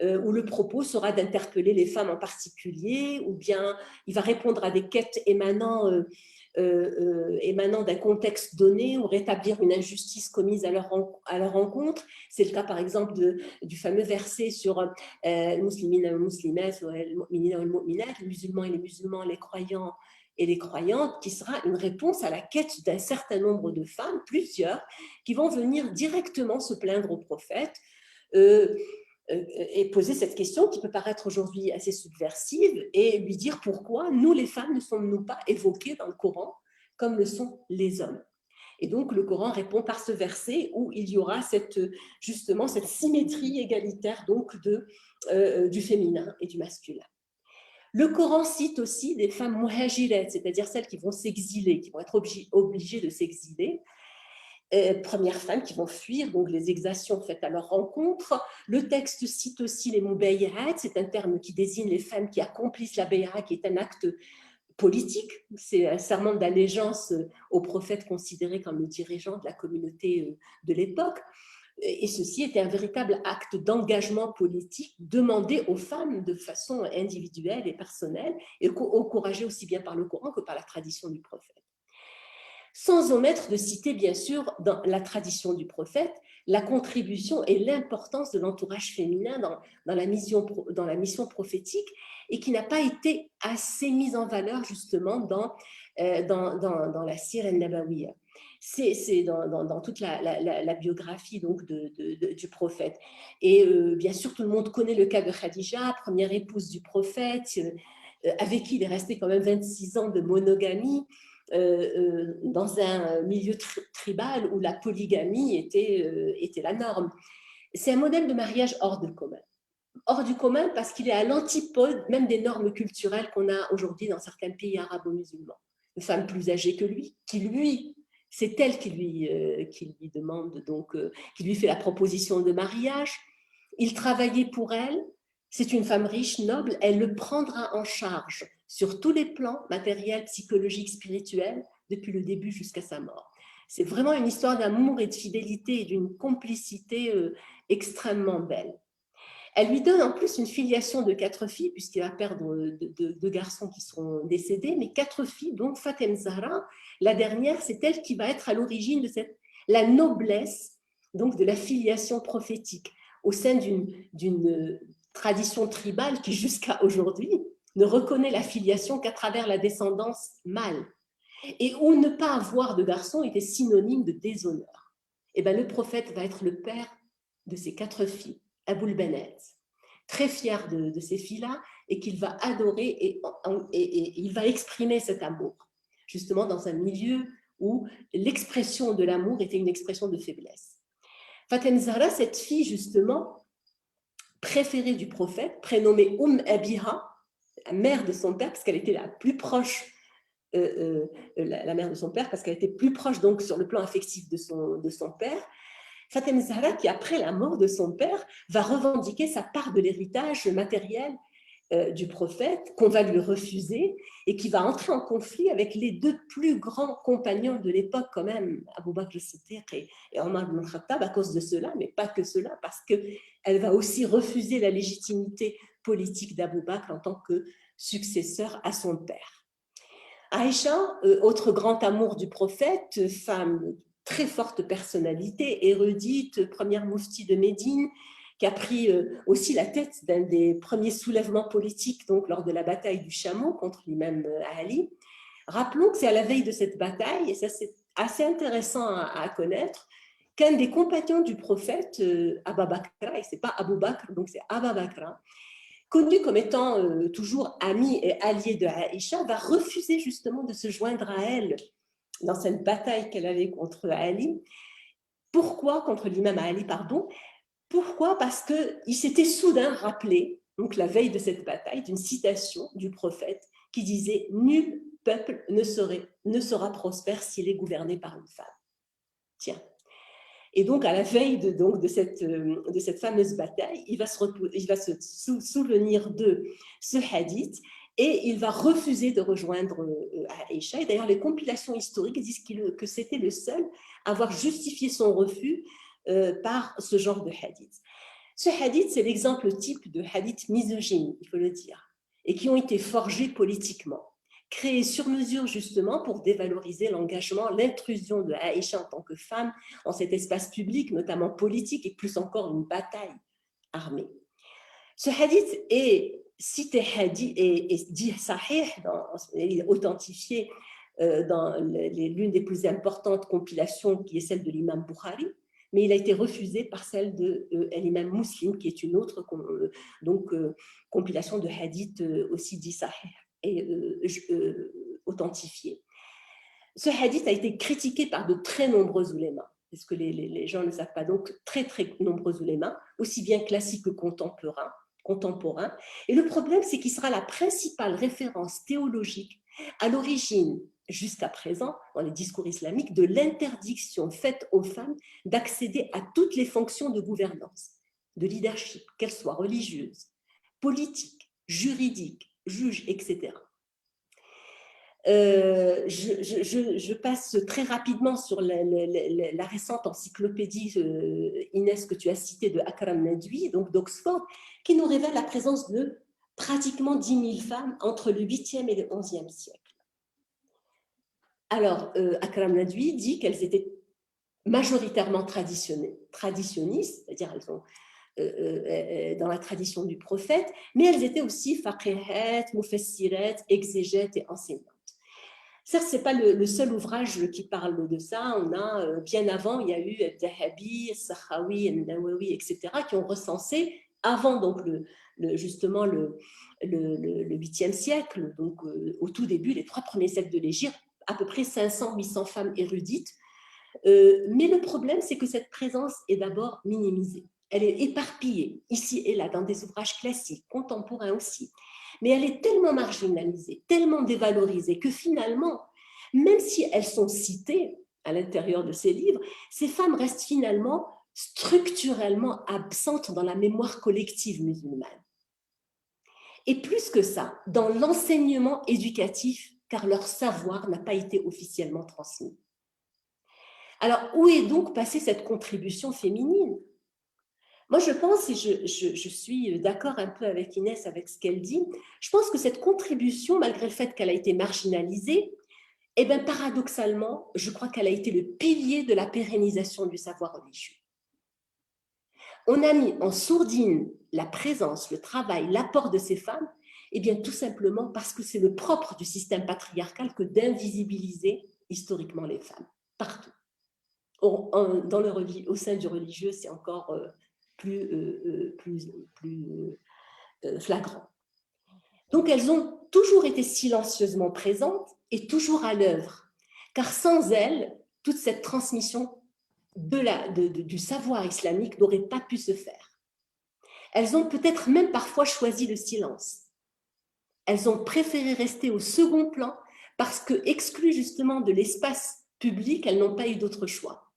où le propos sera d'interpeller les femmes en particulier, ou bien il va répondre à des quêtes émanant émanant d'un contexte donné ou rétablir une injustice commise à leur encontre. C'est le cas par exemple du fameux verset sur les musulmans et les musulmans, les croyants et les croyantes, qui sera une réponse à la quête d'un certain nombre de femmes, plusieurs, qui vont venir directement se plaindre au prophète et poser cette question qui peut paraître aujourd'hui assez subversive et lui dire pourquoi nous, les femmes, ne sommes-nous pas évoquées dans le Coran comme le sont les hommes. Et donc, le Coran répond par ce verset où il y aura justement cette symétrie égalitaire donc du féminin et du masculin. Le Coran cite aussi des femmes muhajirat, c'est-à-dire celles qui vont s'exiler, qui vont être obligées de s'exiler, premières femmes qui vont fuir donc les exactions faites à leur rencontre. Le texte cite aussi les mubayat, c'est un terme qui désigne les femmes qui accomplissent la bay'a, qui est un acte politique, c'est un serment d'allégeance au prophète considéré comme le dirigeant de la communauté de l'époque. Et ceci était un véritable acte d'engagement politique demandé aux femmes de façon individuelle et personnelle et encouragé aussi bien par le Coran que par la tradition du prophète. Sans omettre de citer, bien sûr, dans la tradition du prophète, la contribution et l'importance de l'entourage féminin dans la mission prophétique et qui n'a pas été assez mise en valeur justement dans la Sira al-Nabawiyya. C'est dans toute la biographie donc, du prophète. Et bien sûr, tout le monde connaît le cas de Khadija, première épouse du prophète, avec qui il est resté quand même 26 ans de monogamie, dans un milieu tribal où la polygamie était la norme. C'est un modèle de mariage hors du commun. Hors du commun parce qu'il est à l'antipode même des normes culturelles qu'on a aujourd'hui dans certains pays arabo-musulmans. Une femme plus âgée que lui, c'est elle qui lui demande, donc, qui lui fait la proposition de mariage. Il travaillait pour elle. C'est une femme riche, noble. Elle le prendra en charge sur tous les plans, matériels, psychologiques, spirituels, depuis le début jusqu'à sa mort. C'est vraiment une histoire d'amour et de fidélité et d'une complicité extrêmement belle. Elle lui donne en plus une filiation de 4 filles, puisqu'il va perdre 2 garçons qui seront décédés, mais 4 filles, donc Fatem Zahra, la dernière, c'est elle qui va être à l'origine de la noblesse, donc de la filiation prophétique, au sein d'une tradition tribale qui, jusqu'à aujourd'hui, ne reconnaît la filiation qu'à travers la descendance mâle, et où ne pas avoir de garçons était synonyme de déshonneur. Et bien, le prophète va être le père de ces 4 filles, Aboul Banat, très fier de ces filles-là, et qu'il va adorer et il va exprimer cet amour, justement dans un milieu où l'expression de l'amour était une expression de faiblesse. Fatem Zahra, cette fille justement préférée du prophète, prénommée Abiha, la mère de son père, parce qu'elle était la plus proche, la mère de son père, parce qu'elle était plus proche donc sur le plan affectif de son père. Fatem Zahra, qui après la mort de son père, va revendiquer sa part de l'héritage matériel du prophète, qu'on va lui refuser, et qui va entrer en conflit avec les 2 plus grands compagnons de l'époque quand même, Abu Bakr al-Siddiq et Omar ibn al-Khattab, à cause de cela, mais pas que cela, parce qu'elle va aussi refuser la légitimité politique d'Abu Bakr en tant que successeur à son père. Aïcha, autre grand amour du prophète, femme très forte personnalité, érudite, première moufti de Médine, qui a pris aussi la tête d'un des premiers soulèvements politiques donc, lors de la bataille du Chameau contre l'imam Ali. Rappelons que c'est à la veille de cette bataille, et ça c'est assez intéressant à connaître, qu'un des compagnons du prophète, Abu Bakr, et ce n'est pas Abu Bakr, donc c'est Abu Bakr, connu comme étant toujours ami et allié de Aïcha, va refuser justement de se joindre à elle dans cette bataille qu'elle avait contre Ali. Pourquoi contre l'imam Ali, pardon? Pourquoi? Parce qu'il s'était soudain rappelé, donc la veille de cette bataille, d'une citation du prophète qui disait « Nul peuple ne sera prospère s'il est gouverné par une femme. » Tiens. Et donc, à la veille de cette fameuse bataille, il va se souvenir de ce hadith et il va refuser de rejoindre Aïcha. Et d'ailleurs, les compilations historiques disent que c'était le seul à avoir justifié son refus par ce genre de hadith. Ce hadith, c'est l'exemple type de hadith misogyne, il faut le dire, et qui ont été forgés politiquement, créé sur mesure justement pour dévaloriser l'engagement, l'intrusion de Aïcha en tant que femme dans cet espace public, notamment politique, et plus encore une bataille armée. Ce hadith est cité hadith et dit sahih, il est authentifié dans l'une des plus importantes compilations qui est celle de l'imam Bukhari, mais il a été refusé par celle de l'imam Muslim, qui est une autre compilation de hadith aussi dit sahih et authentifié. Ce hadith a été critiqué par de très nombreux ulémas, parce que les gens ne savent pas, donc très très nombreux ulémas, aussi bien classiques que contemporains. Et le problème, c'est qu'il sera la principale référence théologique à l'origine, jusqu'à présent, dans les discours islamiques, de l'interdiction faite aux femmes d'accéder à toutes les fonctions de gouvernance, de leadership, qu'elles soient religieuses, politiques, juridiques, juges, etc. Je passe très rapidement sur la récente encyclopédie Inès que tu as citée de Akram Nadwi, donc d'Oxford, qui nous révèle la présence de pratiquement 10 000 femmes entre le 8e et le 11e siècle. Alors, Akram Nadwi dit qu'elles étaient majoritairement traditionnistes, c'est-à-dire elles sont dans la tradition du prophète, mais elles étaient aussi faqihat, mufassirat, exégètes et enseignantes. Certes, ce n'est pas le seul ouvrage qui parle de ça. On a, bien avant, il y a eu Dahabi, Sakhawi, Nawawi, etc., qui ont recensé, avant donc justement le 8e siècle, donc au tout début, les 3 premiers siècles de l'Hégire, à peu près 500-800 femmes érudites. Mais le problème, c'est que cette présence est d'abord minimisée. Elle est éparpillée, ici et là, dans des ouvrages classiques, contemporains aussi. Mais elle est tellement marginalisée, tellement dévalorisée, que finalement, même si elles sont citées à l'intérieur de ces livres, ces femmes restent finalement structurellement absentes dans la mémoire collective musulmane. Et plus que ça, dans l'enseignement éducatif, car leur savoir n'a pas été officiellement transmis. Alors, où est donc passée cette contribution féminine ? Moi, je pense, et je suis d'accord un peu avec Inès, avec ce qu'elle dit, je pense que cette contribution, malgré le fait qu'elle a été marginalisée, eh bien, paradoxalement, je crois qu'elle a été le pilier de la pérennisation du savoir religieux. On a mis en sourdine la présence, le travail, l'apport de ces femmes, eh bien, tout simplement parce que c'est le propre du système patriarcal que d'invisibiliser historiquement les femmes, partout. Au sein du religieux, c'est encore plus flagrant. Donc, elles ont toujours été silencieusement présentes et toujours à l'œuvre, car sans elles, toute cette transmission du savoir islamique n'aurait pas pu se faire. Elles ont peut-être même parfois choisi le silence. Elles ont préféré rester au second plan parce que, exclues justement de l'espace public, elles n'ont pas eu d'autre choix.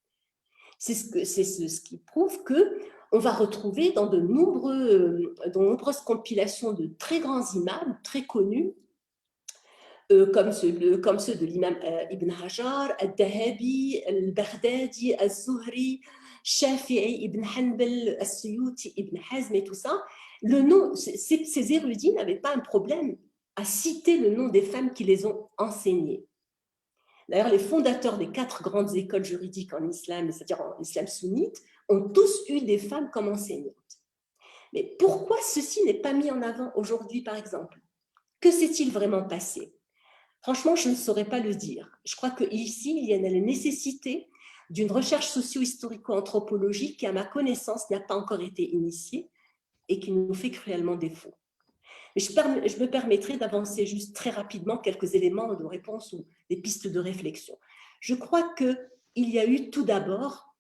C'est ce qui prouve qu'on va retrouver dans de nombreuses compilations de très grands imams, très connus, comme ceux de l'imam Ibn Hajar, Al-Dahabi, Al-Baghdadi, Al-Zuhri, Shafi'i, Ibn Hanbal, Al-Suyuti, Ibn Hazm et tout ça. Ces érudits n'avaient pas un problème à citer le nom des femmes qui les ont enseignées. D'ailleurs, les fondateurs des 4 grandes écoles juridiques en islam, c'est-à-dire en islam sunnite, ont tous eu des femmes comme enseignantes. Mais pourquoi ceci n'est pas mis en avant aujourd'hui, par exemple ? Que s'est-il vraiment passé ? Franchement, je ne saurais pas le dire. Je crois qu'ici, il y a la nécessité d'une recherche socio-historico-anthropologique qui, à ma connaissance, n'a pas encore été initiée et qui nous fait cruellement défaut. Mais je me permettrai d'avancer juste très rapidement quelques éléments de réponse ou des pistes de réflexion. Je crois qu'il y a eu tout d'abord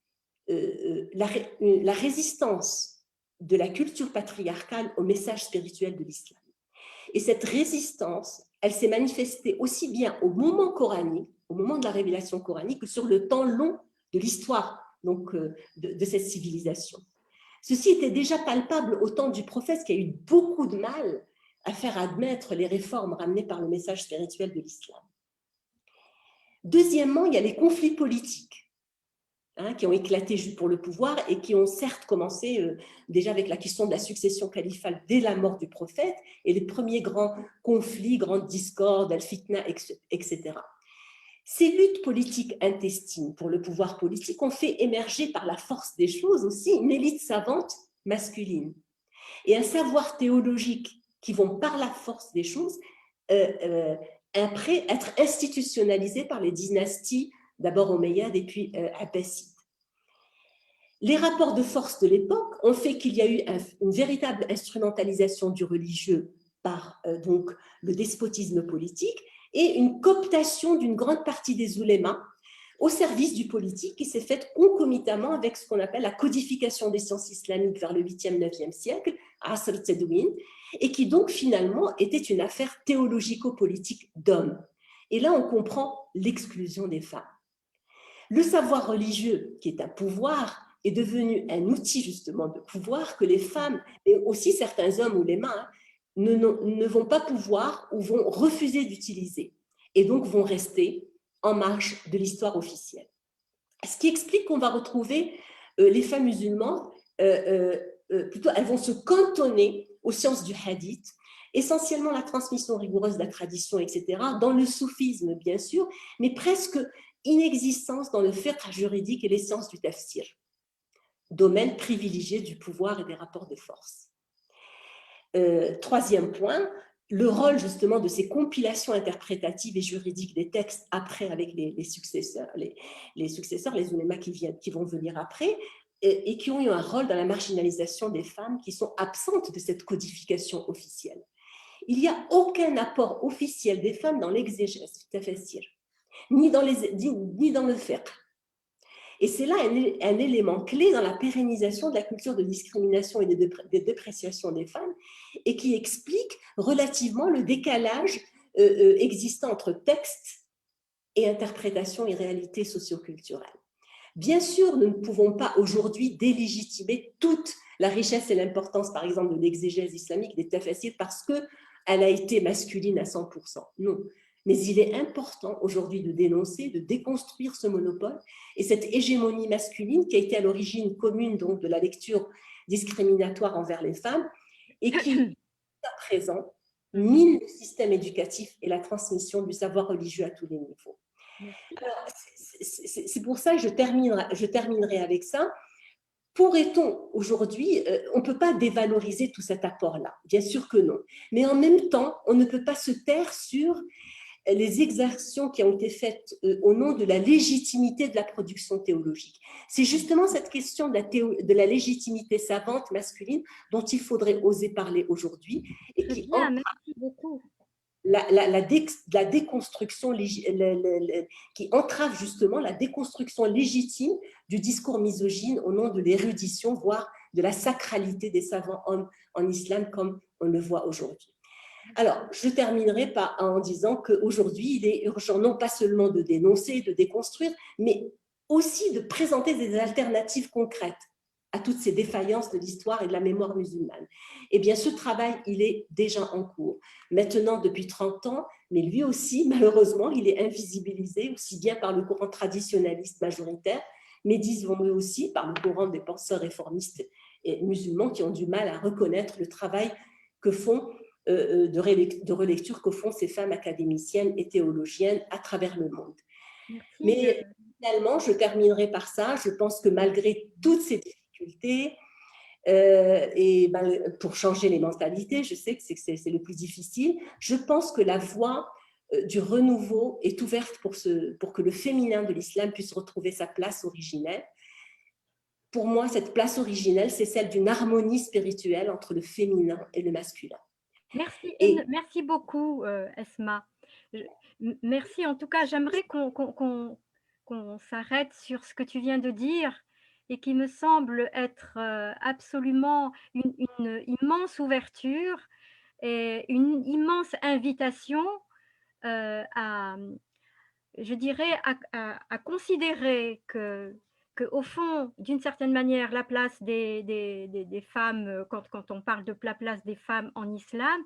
la résistance de la culture patriarcale au message spirituel de l'islam. Et cette résistance, elle s'est manifestée aussi bien au moment coranique, au moment de la révélation coranique, que sur le temps long de l'histoire de cette civilisation. Ceci était déjà palpable au temps du prophète qui a eu beaucoup de mal à faire admettre les réformes ramenées par le message spirituel de l'islam. Deuxièmement, il y a les conflits politiques. hein, qui ont éclaté pour le pouvoir et qui ont certes commencé déjà avec la question de la succession califale dès la mort du prophète et les premiers grands conflits, grandes discordes, al-fitna, etc. Ces luttes politiques intestines pour le pouvoir politique ont fait émerger par la force des choses aussi une élite savante masculine et un savoir théologique qui vont par la force des choses après être institutionnalisés par les dynasties, d'abord omeyyades et puis abbassides. Les rapports de force de l'époque ont fait qu'il y a eu une véritable instrumentalisation du religieux par donc le despotisme politique et une cooptation d'une grande partie des oulémas au service du politique qui s'est faite concomitamment avec ce qu'on appelle la codification des sciences islamiques vers le 8e, 9e siècle, Asr Tadwin, et qui donc finalement était une affaire théologico-politique d'hommes. Et là, on comprend l'exclusion des femmes. Le savoir religieux, qui est un pouvoir, est devenu un outil justement de pouvoir que les femmes, et aussi certains hommes ou les mains, ne vont pas pouvoir ou vont refuser d'utiliser, et donc vont rester en marge de l'histoire officielle. Ce qui explique qu'on va retrouver les femmes musulmanes, plutôt elles vont se cantonner aux sciences du hadith, essentiellement la transmission rigoureuse de la tradition, etc., dans le soufisme bien sûr, mais presque inexistence dans le fiqh juridique et les sciences du tafsir, domaine privilégié du pouvoir et des rapports de force. Troisième point, le rôle justement de ces compilations interprétatives et juridiques des textes après avec les successeurs, les oulémas qui vont venir après, et qui ont eu un rôle dans la marginalisation des femmes qui sont absentes de cette codification officielle. Il n'y a aucun apport officiel des femmes dans l'exégèse, ni dans le fiqh. Et c'est là un élément clé dans la pérennisation de la culture de discrimination et de dépréciation des femmes et qui explique relativement le décalage existant entre texte et interprétation et réalité socioculturelle. Bien sûr, nous ne pouvons pas aujourd'hui délégitimer toute la richesse et l'importance, par exemple, de l'exégèse islamique des tafassirs parce qu'elle a été masculine à 100%. Non. Mais il est important aujourd'hui de dénoncer, de déconstruire ce monopole et cette hégémonie masculine qui a été à l'origine commune donc, de la lecture discriminatoire envers les femmes et qui, à présent, mine le système éducatif et la transmission du savoir religieux à tous les niveaux. Alors, c'est pour ça que je terminerai avec ça. Pourrait-on aujourd'hui, on ne peut pas dévaloriser tout cet apport-là, bien sûr que non. Mais en même temps, on ne peut pas se taire sur les exactions qui ont été faites au nom de la légitimité de la production théologique. C'est justement cette question de la légitimité savante masculine dont il faudrait oser parler aujourd'hui et qui merci beaucoup. La déconstruction qui entrave justement la déconstruction légitime du discours misogyne au nom de l'érudition, voire de la sacralité des savants hommes en islam comme on le voit aujourd'hui. Alors, je terminerai en disant qu'aujourd'hui, il est urgent non pas seulement de dénoncer, de déconstruire, mais aussi de présenter des alternatives concrètes à toutes ces défaillances de l'histoire et de la mémoire musulmane. Eh bien, ce travail, il est déjà en cours. Maintenant, depuis 30 ans, mais lui aussi, malheureusement, il est invisibilisé aussi bien par le courant traditionnaliste majoritaire, mais disons-le aussi par le courant des penseurs réformistes et musulmans qui ont du mal à reconnaître le travail que font de relecture que font ces femmes académiciennes et théologiennes à travers le monde. Merci. Mais finalement, je terminerai par ça. Je pense que malgré toutes ces difficultés, pour changer les mentalités, je sais que c'est le plus difficile, je pense que la voie du renouveau est ouverte pour que le féminin de l'islam puisse retrouver sa place originelle. Pour moi, cette place originelle, c'est celle d'une harmonie spirituelle entre le féminin et le masculin. Merci beaucoup, Esma. Merci. En tout cas, j'aimerais qu'on s'arrête sur ce que tu viens de dire et qui me semble être absolument une immense ouverture et une immense invitation je dirais, à considérer qu'au fond, d'une certaine manière, la place des femmes, quand on parle de la place des femmes en islam,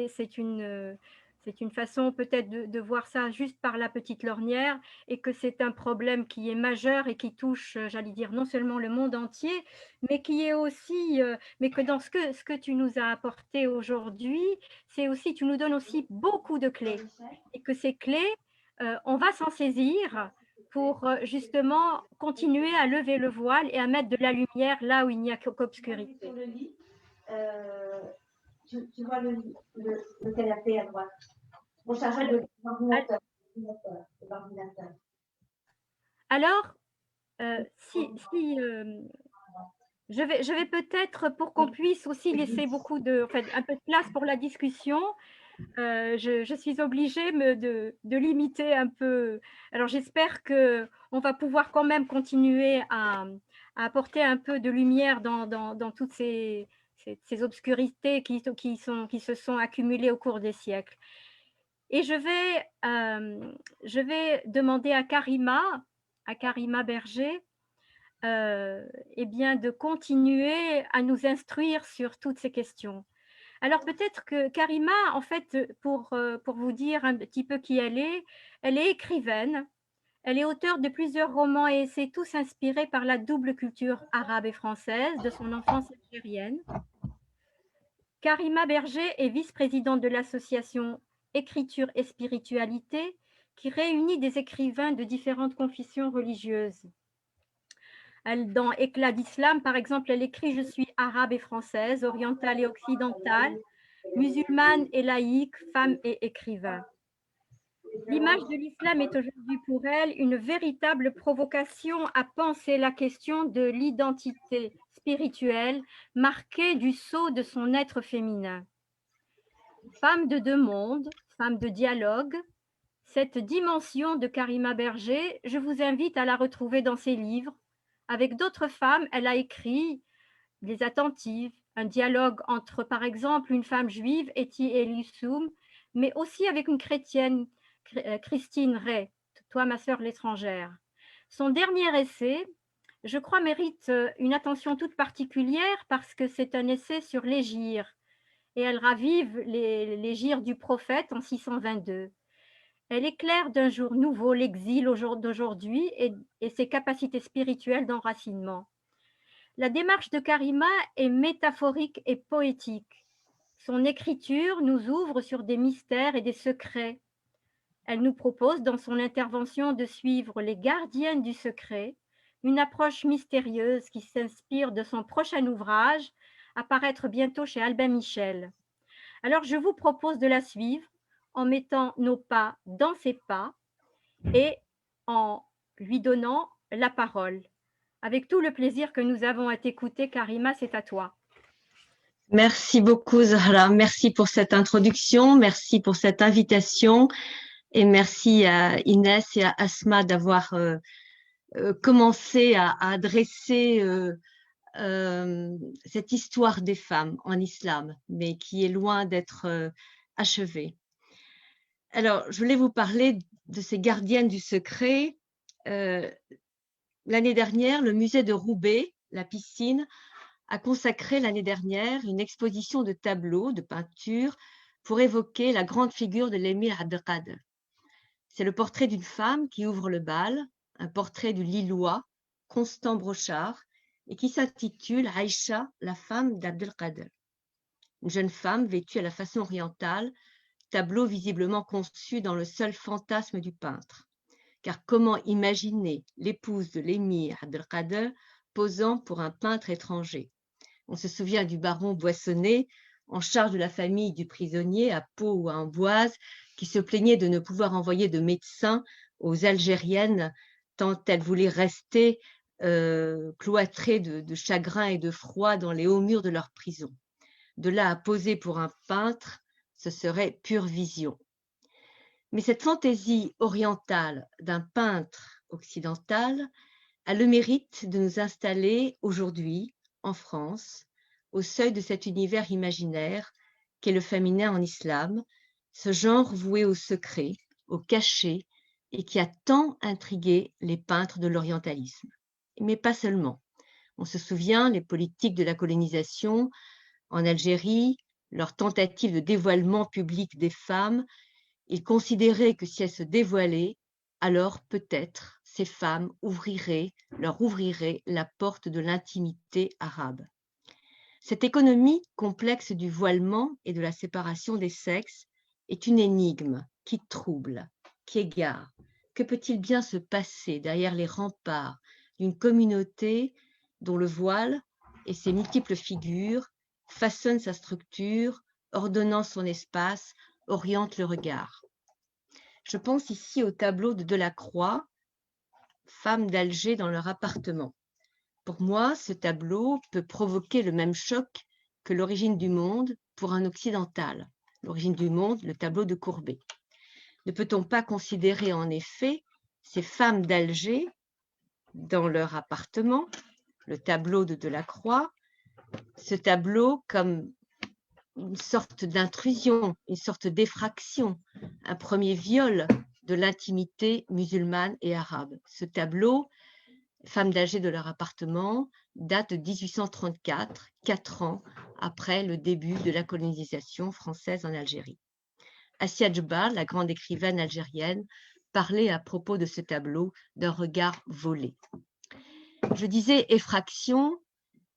c'est une C'est une façon peut-être de voir ça juste par la petite lorgnière et que c'est un problème qui est majeur et qui touche, j'allais dire, non seulement le monde entier, mais qui est aussi, mais que dans ce que tu nous as apporté aujourd'hui, c'est aussi tu nous donnes aussi beaucoup de clés et que ces clés, on va s'en saisir pour, justement continuer à lever le voile et à mettre de la lumière là où il n'y a qu'obscurité. Sur le lit, tu vois le canapé à droite. On chargeait de l'ordinateur. Alors, je vais peut-être, pour qu'on puisse aussi laisser beaucoup de, en fait, un peu de place pour la discussion, je suis obligée de limiter un peu. Alors, j'espère qu'on va pouvoir quand même continuer à apporter un peu de lumière dans toutes ces obscurités qui se sont accumulées au cours des siècles. Et je vais demander à Karima Berger, eh bien, de continuer à nous instruire sur toutes ces questions. Alors peut-être que Karima, en fait, pour vous dire un petit peu qui elle est écrivaine, elle est auteure de plusieurs romans et essais, tous inspirés par la double culture arabe et française de son enfance algérienne. Karima Berger est vice-présidente de l'association Écriture et Spiritualité, qui réunit des écrivains de différentes confessions religieuses. Dans Éclat d'Islam, par exemple, elle écrit « Je suis arabe et française, orientale et occidentale, musulmane et laïque, femme et écrivain ». L'image de l'islam est aujourd'hui pour elle une véritable provocation à penser la question de l'identité spirituelle marquée du sceau de son être féminin. Femme de deux mondes, femme de dialogue, cette dimension de Karima Berger, je vous invite à la retrouver dans ses livres. Avec d'autres femmes, elle a écrit Les Attentives, un dialogue entre, par exemple, une femme juive, Eti Elissoum, mais aussi avec une chrétienne, Christine Ray, Toi, ma sœur l'étrangère. Son dernier essai, je crois, mérite une attention toute particulière parce que c'est un essai sur l'hégire et elle ravive l'hégire du prophète en 622. Elle éclaire d'un jour nouveau l'exil d'aujourd'hui et ses capacités spirituelles d'enracinement. La démarche de Karima est métaphorique et poétique. Son écriture nous ouvre sur des mystères et des secrets. Elle nous propose dans son intervention de suivre les gardiennes du secret, une approche mystérieuse qui s'inspire de son prochain ouvrage, à paraître bientôt chez Albin Michel. Alors je vous propose de la suivre en mettant nos pas dans ses pas et en lui donnant la parole. Avec tout le plaisir que nous avons à t'écouter, Karima, c'est à toi. Merci beaucoup, Zahra. Merci pour cette introduction, merci pour cette invitation et merci à Inès et à Asma d'avoir commencé à adresser cette histoire des femmes en islam, mais qui est loin d'être achevée. Alors, je voulais vous parler de ces gardiennes du secret. L'année dernière, le musée de Roubaix, la piscine, a consacré l'année dernière une exposition de tableaux, de peintures, pour évoquer la grande figure de l'émir Abdelkader. C'est le portrait d'une femme qui ouvre le bal, un portrait du Lillois, Constant Brochard, et qui s'intitule Aïcha, la femme d'Abdelkader. Une jeune femme vêtue à la façon orientale, tableau visiblement conçu dans le seul fantasme du peintre. Car comment imaginer l'épouse de l'émir Abdelkader posant pour un peintre étranger? On se souvient du baron Boissonnet, en charge de la famille du prisonnier à Pau ou à Amboise, qui se plaignait de ne pouvoir envoyer de médecins aux Algériennes tant elles voulaient rester cloîtrées de chagrin et de froid dans les hauts murs de leur prison. De là à poser pour un peintre, ce serait pure vision. Mais cette fantaisie orientale d'un peintre occidental a le mérite de nous installer aujourd'hui, en France, au seuil de cet univers imaginaire qu'est le féminin en islam, ce genre voué au secret, au cachet, et qui a tant intrigué les peintres de l'orientalisme. Mais pas seulement. On se souvient, les politiques de la colonisation en Algérie, leur tentative de dévoilement public des femmes Il considérait que si elles se dévoilaient, alors peut-être ces femmes leur ouvriraient la porte de l'intimité arabe. Cette économie complexe du voilement et de la séparation des sexes est une énigme qui trouble, qui égare. Que peut-il bien se passer derrière les remparts d'une communauté dont le voile et ses multiples figures façonnent sa structure, ordonnant son espace, orientent le regard? Je pense ici au tableau de Delacroix, femmes d'Alger dans leur appartement. Pour moi, ce tableau peut provoquer le même choc que l'origine du monde pour un occidental. L'origine du monde, le tableau de Courbet. Ne peut-on pas considérer en effet ces femmes d'Alger dans leur appartement, le tableau de Delacroix, ce tableau comme une sorte d'intrusion, une sorte d'effraction, un premier viol de l'intimité musulmane et arabe. Ce tableau, femmes d'âge de leur appartement, date de 1834, 4 ans après le début de la colonisation française en Algérie. Assia Djebbar, la grande écrivaine algérienne, parlait à propos de ce tableau d'un regard volé. Je disais effraction,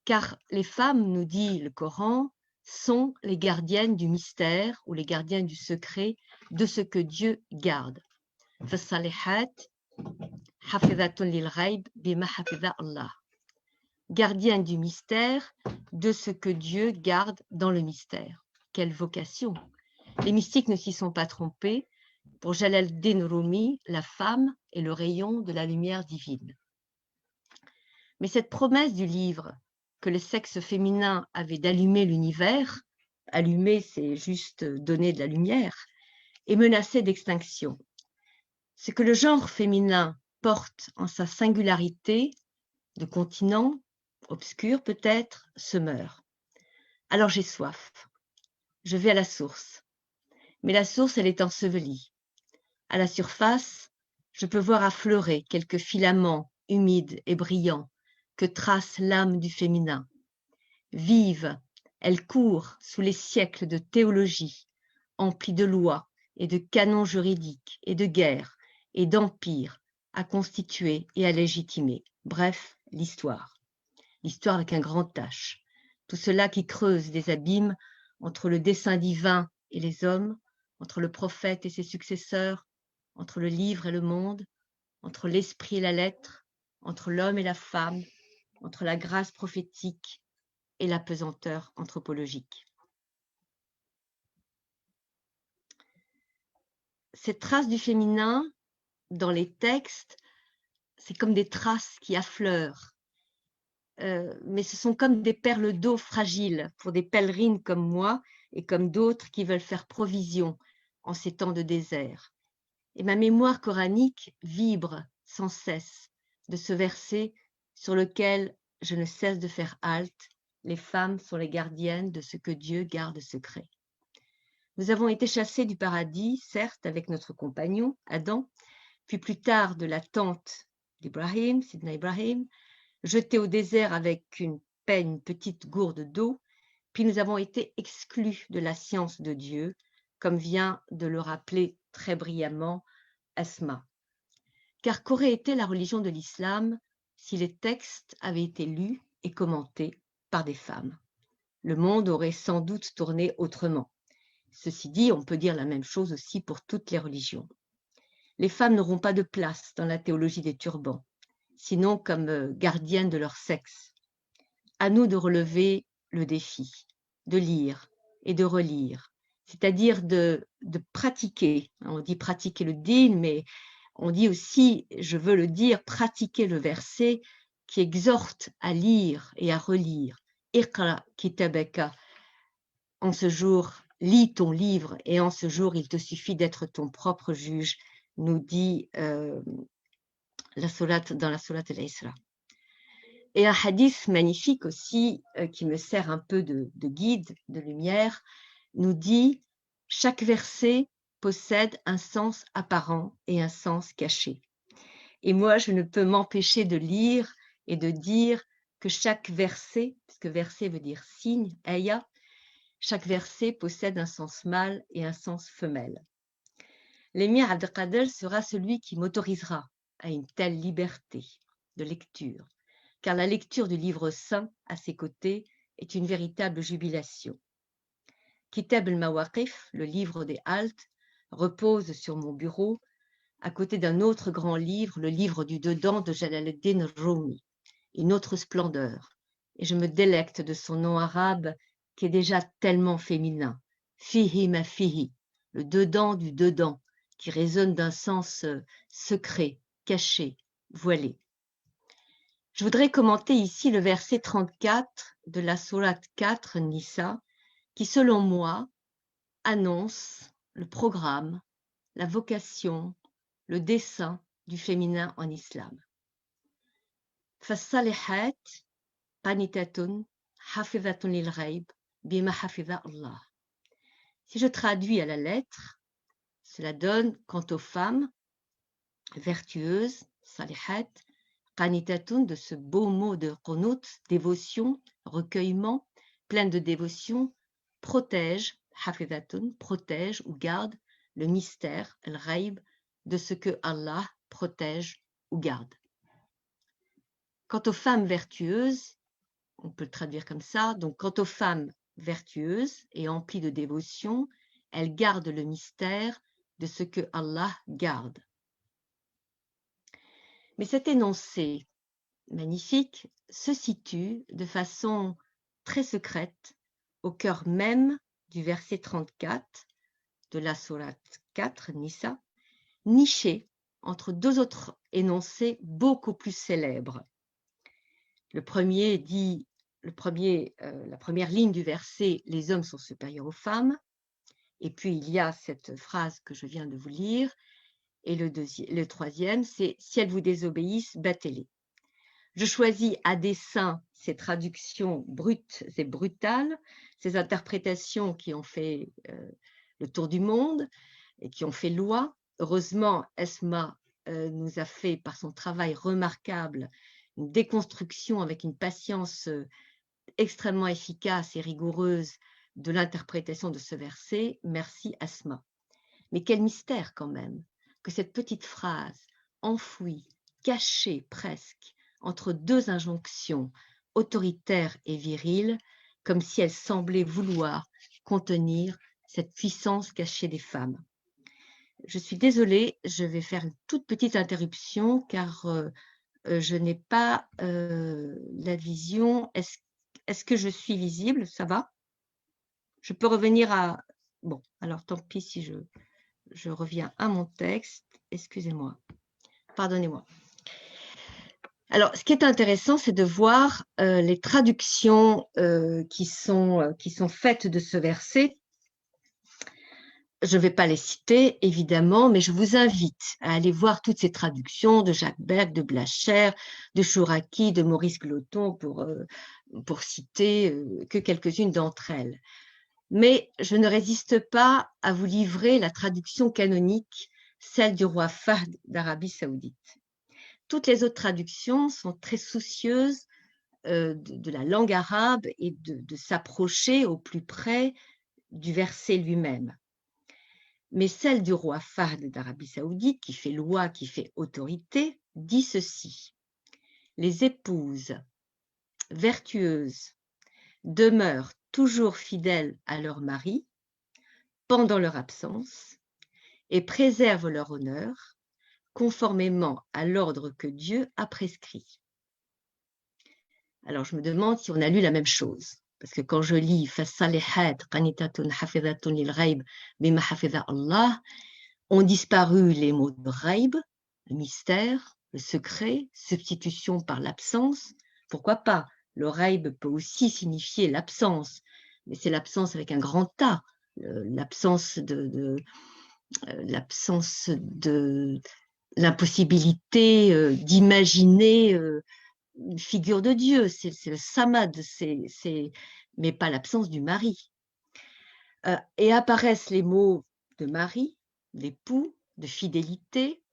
car les femmes, nous dit le Coran, sont les gardiennes du mystère ou les gardiennes du secret de ce que Dieu garde. Gardienne du mystère de ce que Dieu garde dans le mystère. Quelle vocation! Les mystiques ne s'y sont pas trompés. Pour Jalal ad-Din Rumi, la femme est le rayon de la lumière divine. Mais cette promesse du livre que le sexe féminin avait d'allumer l'univers, allumer c'est juste donner de la lumière, est menacée d'extinction. Ce que le genre féminin porte en sa singularité de continent, obscur peut-être, se meurt. Alors j'ai soif. Je vais à la source. Mais la source, elle est ensevelie. À la surface, je peux voir affleurer quelques filaments humides et brillants que trace l'âme du féminin. Vive, elle court sous les siècles de théologie, emplie de lois et de canons juridiques et de guerres et d'empires à constituer et à légitimer. Bref, l'histoire. L'histoire avec un grand H. Tout cela qui creuse des abîmes entre le dessein divin et les hommes, entre le prophète et ses successeurs, entre le livre et le monde, entre l'esprit et la lettre, entre l'homme et la femme, entre la grâce prophétique et la pesanteur anthropologique. Cette trace du féminin dans les textes, c'est comme des traces qui affleurent, mais ce sont comme des perles d'eau fragiles pour des pèlerines comme moi et comme d'autres qui veulent faire provision en ces temps de désert. Et ma mémoire coranique vibre sans cesse de ce verset sur lequel je ne cesse de faire halte. Les femmes sont les gardiennes de ce que Dieu garde secret. Nous avons été chassés du paradis, certes, avec notre compagnon, Adam, puis plus tard de la tente d'Ibrahim, Sidna Ibrahim, jetés au désert avec une petite gourde d'eau, puis nous avons été exclus de la science de Dieu, comme vient de le rappeler très brillamment Asma. Car qu'aurait été la religion de l'islam si les textes avaient été lus et commentés par des femmes? Le monde aurait sans doute tourné autrement. Ceci dit, on peut dire la même chose aussi pour toutes les religions. Les femmes n'auront pas de place dans la théologie des turbans, sinon comme gardiennes de leur sexe. À nous de relever le défi, de lire et de relire, c'est-à-dire de pratiquer. On dit pratiquer le din, mais on dit aussi, je veux le dire, pratiquer le verset qui exhorte à lire et à relire. Iqra kitabaka. En ce jour, lis ton livre et en ce jour, il te suffit d'être ton propre juge, nous dit la sourate, dans la sourate al-Isra. Et un hadith magnifique aussi, qui me sert un peu de guide, de lumière, nous dit « Chaque verset possède un sens apparent et un sens caché. » Et moi, je ne peux m'empêcher de lire et de dire que chaque verset, puisque verset veut dire signe, ayah, chaque verset possède un sens mâle et un sens femelle. l'émir Abdelkader sera celui qui m'autorisera à une telle liberté de lecture, car la lecture du livre saint à ses côtés est une véritable jubilation. Kitab al-Mawaqif, le livre des haltes, repose sur mon bureau, à côté d'un autre grand livre, le livre du dedans de Jalaluddin Rumi, une autre splendeur, et je me délecte de son nom arabe qui est déjà tellement féminin, Fihi ma fihi, le dedans du dedans, qui résonne d'un sens secret, caché, voilé. Je voudrais commenter ici le verset 34 de la sourate 4 Nisa, qui selon moi annonce le programme, la vocation, le dessein du féminin en islam. Fassalihat qanitatun hafizatun lil ghaib bima hafiza Allah. Si je traduis à la lettre, cela donne quant aux femmes vertueuses, salihat, qanitatun, de ce beau mot de qunut, dévotion, recueillement, pleine de dévotion, protège, hafizatun, protège ou garde le mystère, al-ghaib, de ce que Allah protège ou garde. Quant aux femmes vertueuses, on peut le traduire comme ça, donc quant aux femmes vertueuses et emplies de dévotion, elles gardent le mystère de ce que Allah garde. Mais cet énoncé magnifique se situe de façon très secrète au cœur même du verset 34 de la sourate 4, Nisa, niché entre deux autres énoncés beaucoup plus célèbres. Le premier dit, la première ligne du verset, les hommes sont supérieurs aux femmes, et puis il y a cette phrase que je viens de vous lire, et le troisième, c'est si elles vous désobéissent, battez-les. Je choisis à dessein ces traductions brutes et brutales, ces interprétations qui ont fait le tour du monde et qui ont fait loi. Heureusement, Esma nous a fait, par son travail remarquable, une déconstruction avec une patience extrêmement efficace et rigoureuse de l'interprétation de ce verset. Merci Esma. Mais quel mystère quand même que cette petite phrase enfouie, cachée presque, entre deux injonctions autoritaires et viriles, comme si elle semblait vouloir contenir cette puissance cachée des femmes. Je suis désolée, je vais faire une toute petite interruption car je n'ai pas la vision. Est-ce que je suis visible? Ça va? Je peux revenir à... Bon, alors tant pis si je reviens à mon texte. Excusez-moi. Pardonnez-moi. Alors, ce qui est intéressant, c'est de voir les traductions qui sont faites de ce verset. Je ne vais pas les citer, évidemment, mais je vous invite à aller voir toutes ces traductions de Jacques Berg, de Blacher, de Chouraki, de Maurice Gloton, pour citer que quelques-unes d'entre elles. Mais je ne résiste pas à vous livrer la traduction canonique, celle du roi Fahd d'Arabie Saoudite. Toutes les autres traductions sont très soucieuses de la langue arabe et de s'approcher au plus près du verset lui-même. Mais celle du roi Fahd d'Arabie Saoudite, qui fait loi, qui fait autorité, dit ceci. Les épouses vertueuses demeurent toujours fidèles à leur mari pendant leur absence et préservent leur honneur conformément à l'ordre que Dieu a prescrit. Alors je me demande si on a lu la même chose. Parce que quand je lis Fassalihat qanitatun hafizatun lil ghaib bima hafiza Allah, ont disparu les mots de ghaib, le mystère, le secret, substitution par l'absence. Pourquoi pas? Le ghaib peut aussi signifier l'absence, mais c'est l'absence avec un grand A, l'absence de l'impossibilité d'imaginer une figure de Dieu, c'est le samad, mais pas l'absence du mari. Et apparaissent les mots de mari, d'époux, de fidélité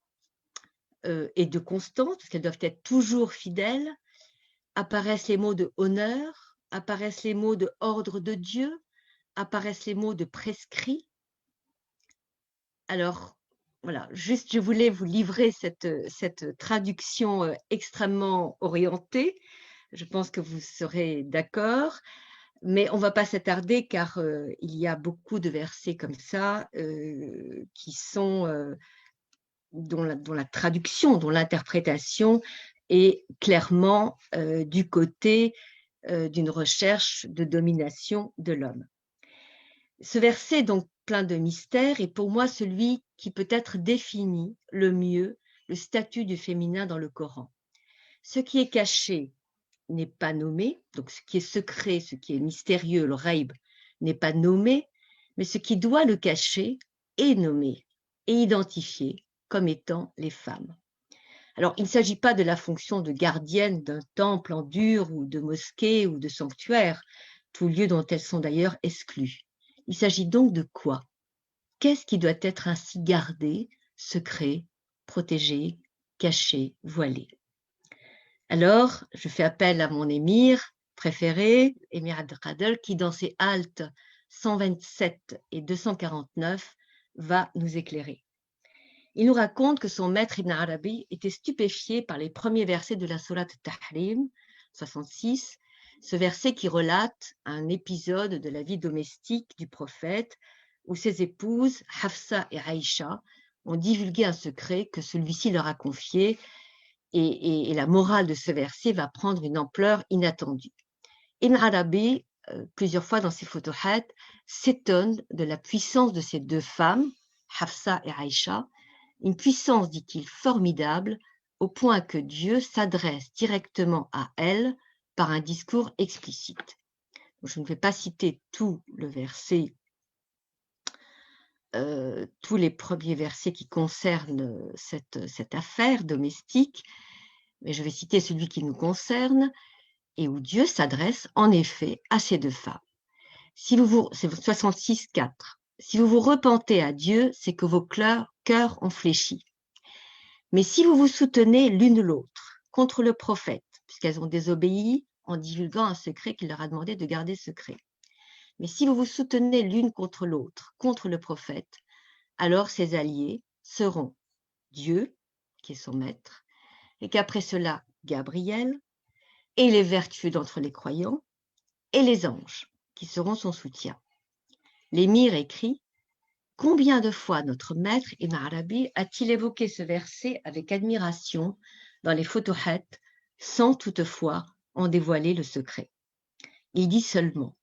et de constance, parce qu'elles doivent être toujours fidèles. Apparaissent les mots de honneur, apparaissent les mots de ordre de Dieu, apparaissent les mots de prescrit. Alors, voilà, juste je voulais vous livrer cette traduction extrêmement orientée. Je pense que vous serez d'accord, mais on ne va pas s'attarder car il y a beaucoup de versets comme ça qui sont dont la traduction, dont l'interprétation est clairement du côté d'une recherche de domination de l'homme. Ce verset est donc plein de mystères et pour moi celui qui peut-être définit le mieux le statut du féminin dans le Coran. Ce qui est caché n'est pas nommé, donc ce qui est secret, ce qui est mystérieux, le ghaib, n'est pas nommé, mais ce qui doit le cacher est nommé et identifié comme étant les femmes. Alors, il ne s'agit pas de la fonction de gardienne d'un temple en dur ou de mosquée ou de sanctuaire, tout lieu dont elles sont d'ailleurs exclues. Il s'agit donc de quoi? Qu'est-ce qui doit être ainsi gardé, secret, protégé, caché, voilé? Alors, je fais appel à mon émir préféré, Émir Abdelkader, qui dans ses haltes 127 et 249 va nous éclairer. Il nous raconte que son maître Ibn Arabi était stupéfié par les premiers versets de la Sourate Tahrim 66, ce verset qui relate un épisode de la vie domestique du prophète où ses épouses, Hafsa et Aïcha, ont divulgué un secret que celui-ci leur a confié et la morale de ce verset va prendre une ampleur inattendue. Ibn Arabi, plusieurs fois dans ses Futuhat, s'étonne de la puissance de ces deux femmes, Hafsa et Aïcha, une puissance, dit-il, formidable, au point que Dieu s'adresse directement à elles par un discours explicite. Je ne vais pas citer tout le verset, tous les premiers versets qui concernent cette affaire domestique, mais je vais citer celui qui nous concerne et où Dieu s'adresse en effet à ces deux femmes. C'est 66,4. Si vous vous repentez à Dieu, c'est que vos cœurs ont fléchi. Mais si vous vous soutenez l'une l'autre contre le prophète, puisqu'elles ont désobéi en divulguant un secret qu'il leur a demandé de garder secret, mais si vous vous soutenez l'une contre l'autre, contre le prophète, alors ses alliés seront Dieu, qui est son maître, et qu'après cela, Gabriel, et les vertueux d'entre les croyants, et les anges, qui seront son soutien. L'émir écrit: combien de fois notre maître Ibn Arabi a-t-il évoqué ce verset avec admiration dans les Futuhat, sans toutefois en dévoiler le secret? Il dit seulement: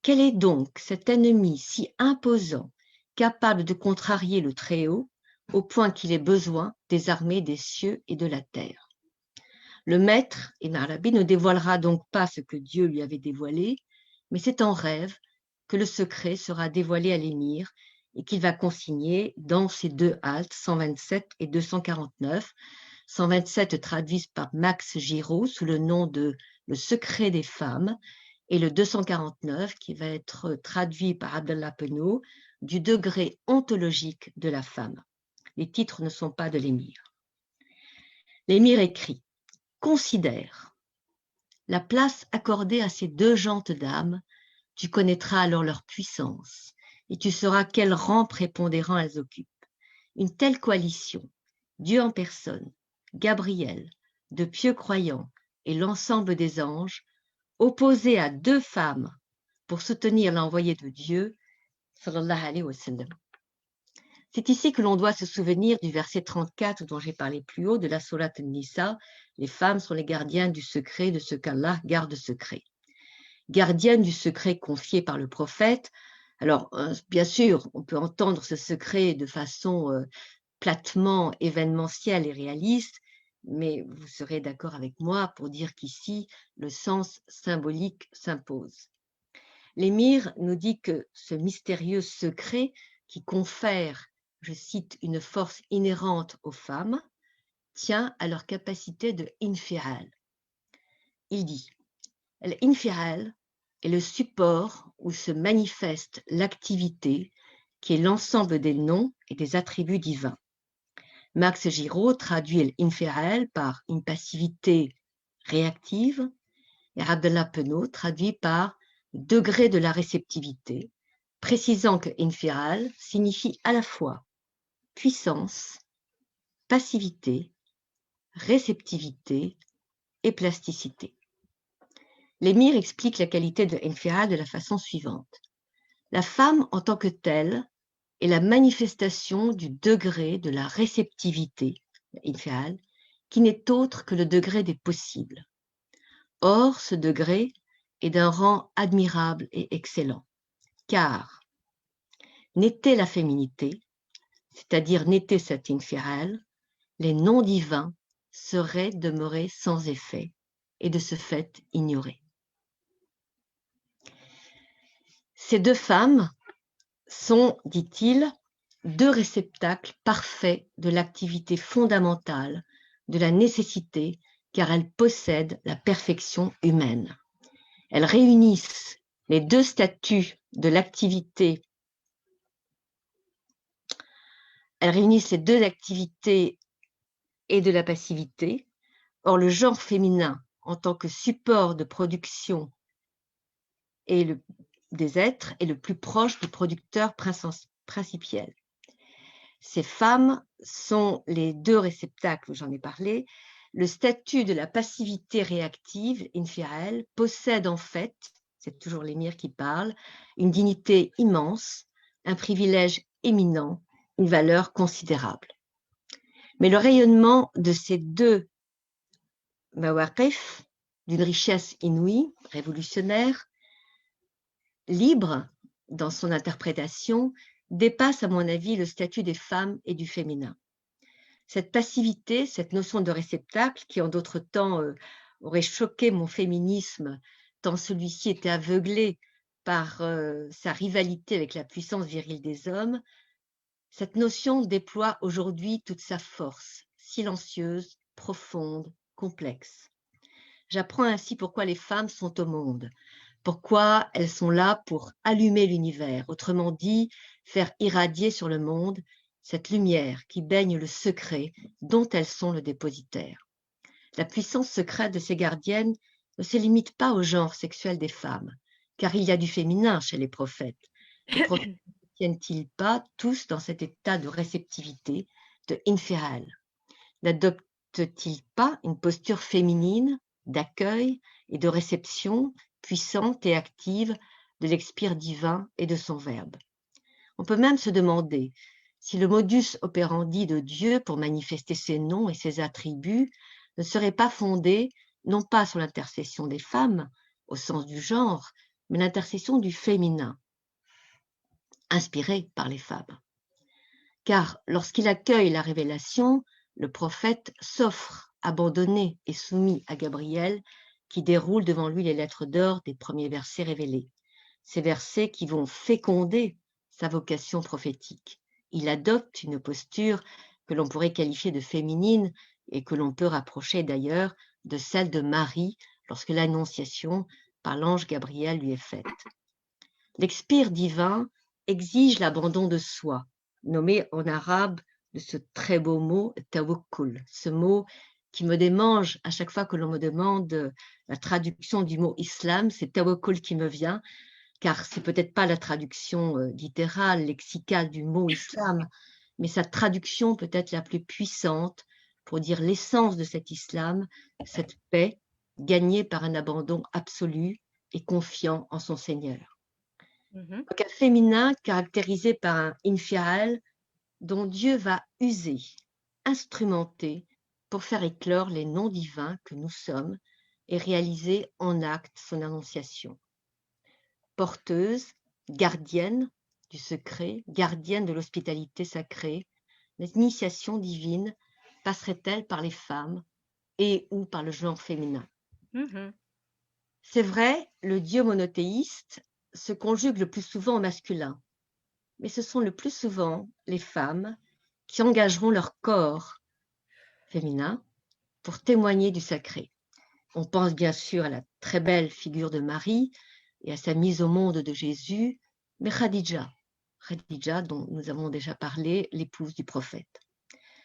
quel est donc cet ennemi si imposant, capable de contrarier le Très-Haut, au point qu'il ait besoin des armées des cieux et de la terre? Le maître Ibn Arabi ne dévoilera donc pas ce que Dieu lui avait dévoilé, mais c'est en rêve que le secret sera dévoilé à l'émir et qu'il va consigner dans ces deux haltes 127 et 249. 127 traduit par Max Giraud sous le nom de Le secret des femmes et le 249 qui va être traduit par Abdallah Penaud du degré ontologique de la femme. Les titres ne sont pas de l'émir. L'émir écrit: considère la place accordée à ces deux gentes dames, tu connaîtras alors leur puissance et tu sauras quel rang prépondérant elles occupent. Une telle coalition, Dieu en personne, Gabriel, de pieux croyants et l'ensemble des anges, opposés à deux femmes pour soutenir l'envoyé de Dieu, sallallahu alayhi wa sallam. C'est ici que l'on doit se souvenir du verset 34 dont j'ai parlé plus haut de la Sourate Nisa. Les femmes sont les gardiennes du secret de ce qu'Allah garde secret. Gardienne du secret confié par le prophète. Alors, bien sûr, on peut entendre ce secret de façon platement événementielle et réaliste, mais vous serez d'accord avec moi pour dire qu'ici, le sens symbolique s'impose. L'émir nous dit que ce mystérieux secret qui confère, je cite, une force inhérente aux femmes, tient à leur capacité de infial. Il dit: l'infial est le support où se manifeste l'activité qui est l'ensemble des noms et des attributs divins. Max Giraud traduit l'infial par une passivité réactive et Abdallah Penaud traduit par degré de la réceptivité, précisant que infial signifie à la fois puissance, passivité, réceptivité et plasticité. L'émir explique la qualité de Infial de la façon suivante. La femme en tant que telle est la manifestation du degré de la réceptivité, Infial, qui n'est autre que le degré des possibles. Or, ce degré est d'un rang admirable et excellent, car n'était la féminité, c'est-à-dire n'était cet Infial, les noms divins seraient demeurés sans effet et de ce fait ignorés. Ces deux femmes sont, dit-il, deux réceptacles parfaits de l'activité fondamentale, de la nécessité, car elles possèdent la perfection humaine. Elles réunissent les deux statuts de l'activité, elles réunissent les deux activités et de la passivité. Or, le genre féminin, en tant que support de production des êtres, est le plus proche du producteur principiel. Ces femmes sont les deux réceptacles, j'en ai parlé. Le statut de la passivité réactive, Infial, possède en fait, c'est toujours l'émir qui parle, une dignité immense, un privilège éminent, une valeur considérable. Mais le rayonnement de ces deux mawaqif, d'une richesse inouïe, révolutionnaire, libre dans son interprétation, dépasse à mon avis le statut des femmes et du féminin. Cette passivité, cette notion de réceptacle qui en d'autres temps aurait choqué mon féminisme tant celui-ci était aveuglé par sa rivalité avec la puissance virile des hommes, cette notion déploie aujourd'hui toute sa force, silencieuse, profonde, complexe. J'apprends ainsi pourquoi les femmes sont au monde, pourquoi elles sont là pour allumer l'univers, autrement dit, faire irradier sur le monde cette lumière qui baigne le secret dont elles sont le dépositaire. La puissance secrète de ces gardiennes ne se limite pas au genre sexuel des femmes, car il y a du féminin chez les prophètes. Les prophètes ne tiennent-ils pas tous dans cet état de réceptivité, de infial? N'adoptent-ils pas une posture féminine d'accueil et de réception puissante et active de l'expire divin et de son verbe? On peut même se demander si le modus operandi de Dieu pour manifester ses noms et ses attributs ne serait pas fondé non pas sur l'intercession des femmes au sens du genre, mais l'intercession du féminin, inspiré par les femmes. Car lorsqu'il accueille la révélation, le prophète s'offre, abandonné et soumis à Gabriel, qui déroule devant lui les lettres d'or des premiers versets révélés. Ces versets qui vont féconder sa vocation prophétique. Il adopte une posture que l'on pourrait qualifier de féminine et que l'on peut rapprocher d'ailleurs de celle de Marie lorsque l'annonciation par l'ange Gabriel lui est faite. L'expire divin exige l'abandon de soi, nommé en arabe de ce très beau mot tawakkul, ce mot qui me démange à chaque fois que l'on me demande la traduction du mot islam, c'est tawakkul qui me vient, car c'est peut-être pas la traduction littérale, lexicale du mot islam, mais sa traduction peut-être la plus puissante pour dire l'essence de cet islam, cette paix gagnée par un abandon absolu et confiant en son Seigneur. Donc un féminin caractérisé par un infial dont Dieu va user, instrumenter pour faire éclore les noms divins que nous sommes et réaliser en acte son annonciation. Porteuse, gardienne du secret, gardienne de l'hospitalité sacrée, l'initiation divine passerait-elle par les femmes et ou par le genre féminin? C'est vrai, le Dieu monothéiste se conjugue le plus souvent au masculin, mais ce sont le plus souvent les femmes qui engageront leur corps féminin pour témoigner du sacré. On pense bien sûr à la très belle figure de Marie et à sa mise au monde de Jésus, mais Khadija dont nous avons déjà parlé, l'épouse du prophète.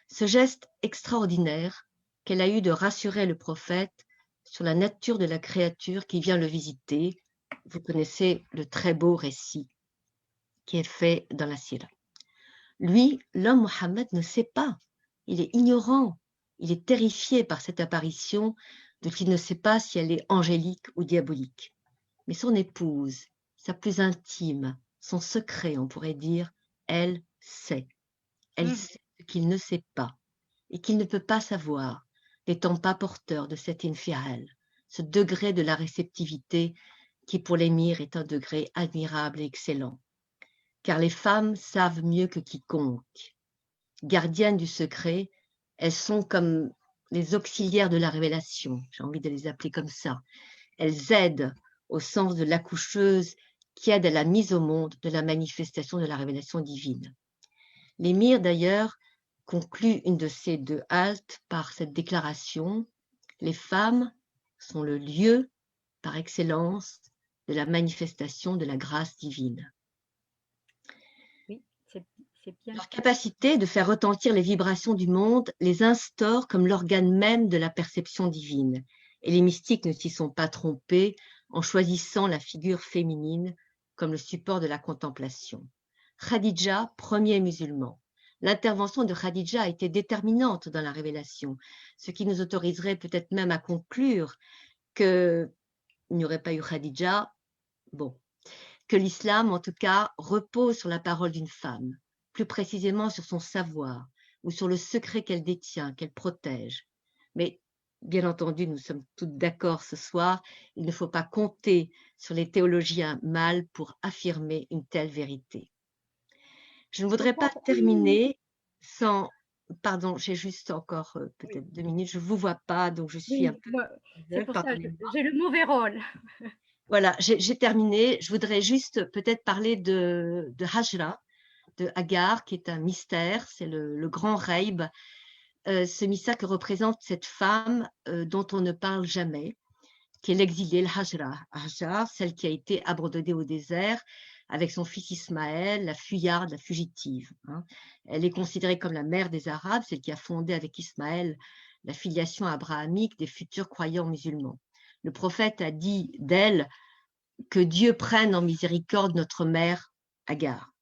Ce geste extraordinaire qu'elle a eu de rassurer le prophète sur la nature de la créature qui vient le visiter, vous connaissez le très beau récit qui est fait dans la Sira. Lui, l'homme Mohammed ne sait pas. Il est ignorant. Il est terrifié par cette apparition dont il ne sait pas si elle est angélique ou diabolique. Mais son épouse, sa plus intime, son secret, on pourrait dire, elle sait. Elle sait ce qu'il ne sait pas et qu'il ne peut pas savoir, n'étant pas porteur de cet infial, ce degré de la réceptivité qui pour l'émir est un degré admirable et excellent. Car les femmes savent mieux que quiconque. Gardiennes du secret, elles sont comme les auxiliaires de la révélation, j'ai envie de les appeler comme ça. Elles aident au sens de l'accoucheuse qui aide à la mise au monde de la manifestation de la révélation divine. L'émir, d'ailleurs, conclut une de ces deux haltes par cette déclaration: les femmes sont le lieu par excellence de la manifestation de la grâce divine. Oui, c'est bien. Leur capacité de faire retentir les vibrations du monde les instaure comme l'organe même de la perception divine. Et les mystiques ne s'y sont pas trompés en choisissant la figure féminine comme le support de la contemplation. Khadija, premier musulman. L'intervention de Khadija a été déterminante dans la révélation, ce qui nous autoriserait peut-être même à conclure qu'il n'y aurait pas eu Khadija, que l'islam, en tout cas, repose sur la parole d'une femme, plus précisément sur son savoir ou sur le secret qu'elle détient, qu'elle protège. Mais bien entendu, nous sommes toutes d'accord ce soir, il ne faut pas compter sur les théologiens mâles pour affirmer une telle vérité. Je ne voudrais pas terminer sans... Pardon, j'ai juste encore peut-être 2 minutes, je ne vous vois pas, donc je suis un peu... C'est pour ça que j'ai le mauvais rôle. Voilà, j'ai terminé. Je voudrais juste peut-être parler de Hajra, de Hagar, qui est un mystère, c'est le grand Reib, ce mystère que représente cette femme dont on ne parle jamais, qui est l'exilée, le Hajra. Hajar, celle qui a été abandonnée au désert avec son fils Ismaël, la fuyarde, la fugitive. Hein. Elle est considérée comme la mère des Arabes, celle qui a fondé avec Ismaël la filiation abrahamique des futurs croyants musulmans. Le prophète a dit d'elle que Dieu prenne en miséricorde notre mère Hagar.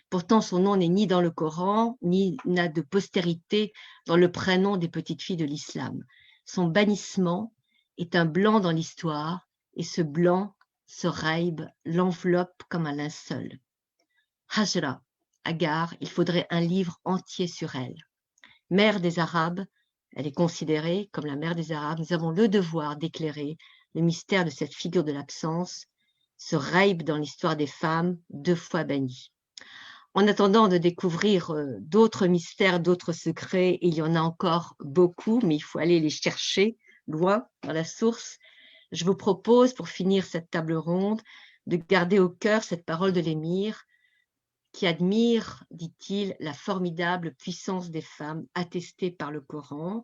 Pourtant, son nom n'est ni dans le Coran, ni n'a de postérité dans le prénom des petites filles de l'islam. Son bannissement est un blanc dans l'histoire, et ce blanc, ce Reib, l'enveloppe comme un linceul. Hajra, Hagar, il faudrait un livre entier sur elle. Mère des Arabes, elle est considérée comme la mère des Arabes. Nous avons le devoir d'éclairer le mystère de cette figure de l'absence, ce Reib dans l'histoire des femmes, 2 fois banni. En attendant de découvrir d'autres mystères, d'autres secrets, il y en a encore beaucoup, mais il faut aller les chercher loin dans la source. Je vous propose, pour finir cette table ronde, de garder au cœur cette parole de l'émir qui admire, dit-il, la formidable puissance des femmes attestée par le Coran.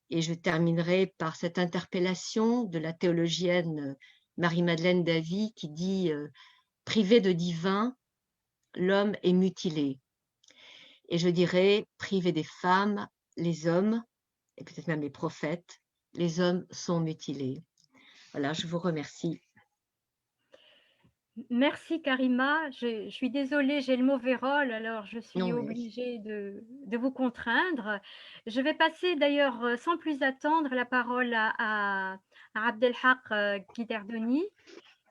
Et je terminerai par cette interpellation de la théologienne Marie-Madeleine Davy qui dit « Privé de divin, l'homme est mutilé ». Et je dirais, privé des femmes, les hommes, et peut-être même les prophètes, les hommes sont mutilés. Voilà, je vous remercie. Merci Karima, je suis désolée, j'ai le mauvais rôle, alors je suis Non, mais- obligée de vous contraindre. Je vais passer d'ailleurs sans plus attendre la parole à Abdelhak Guiderdoni,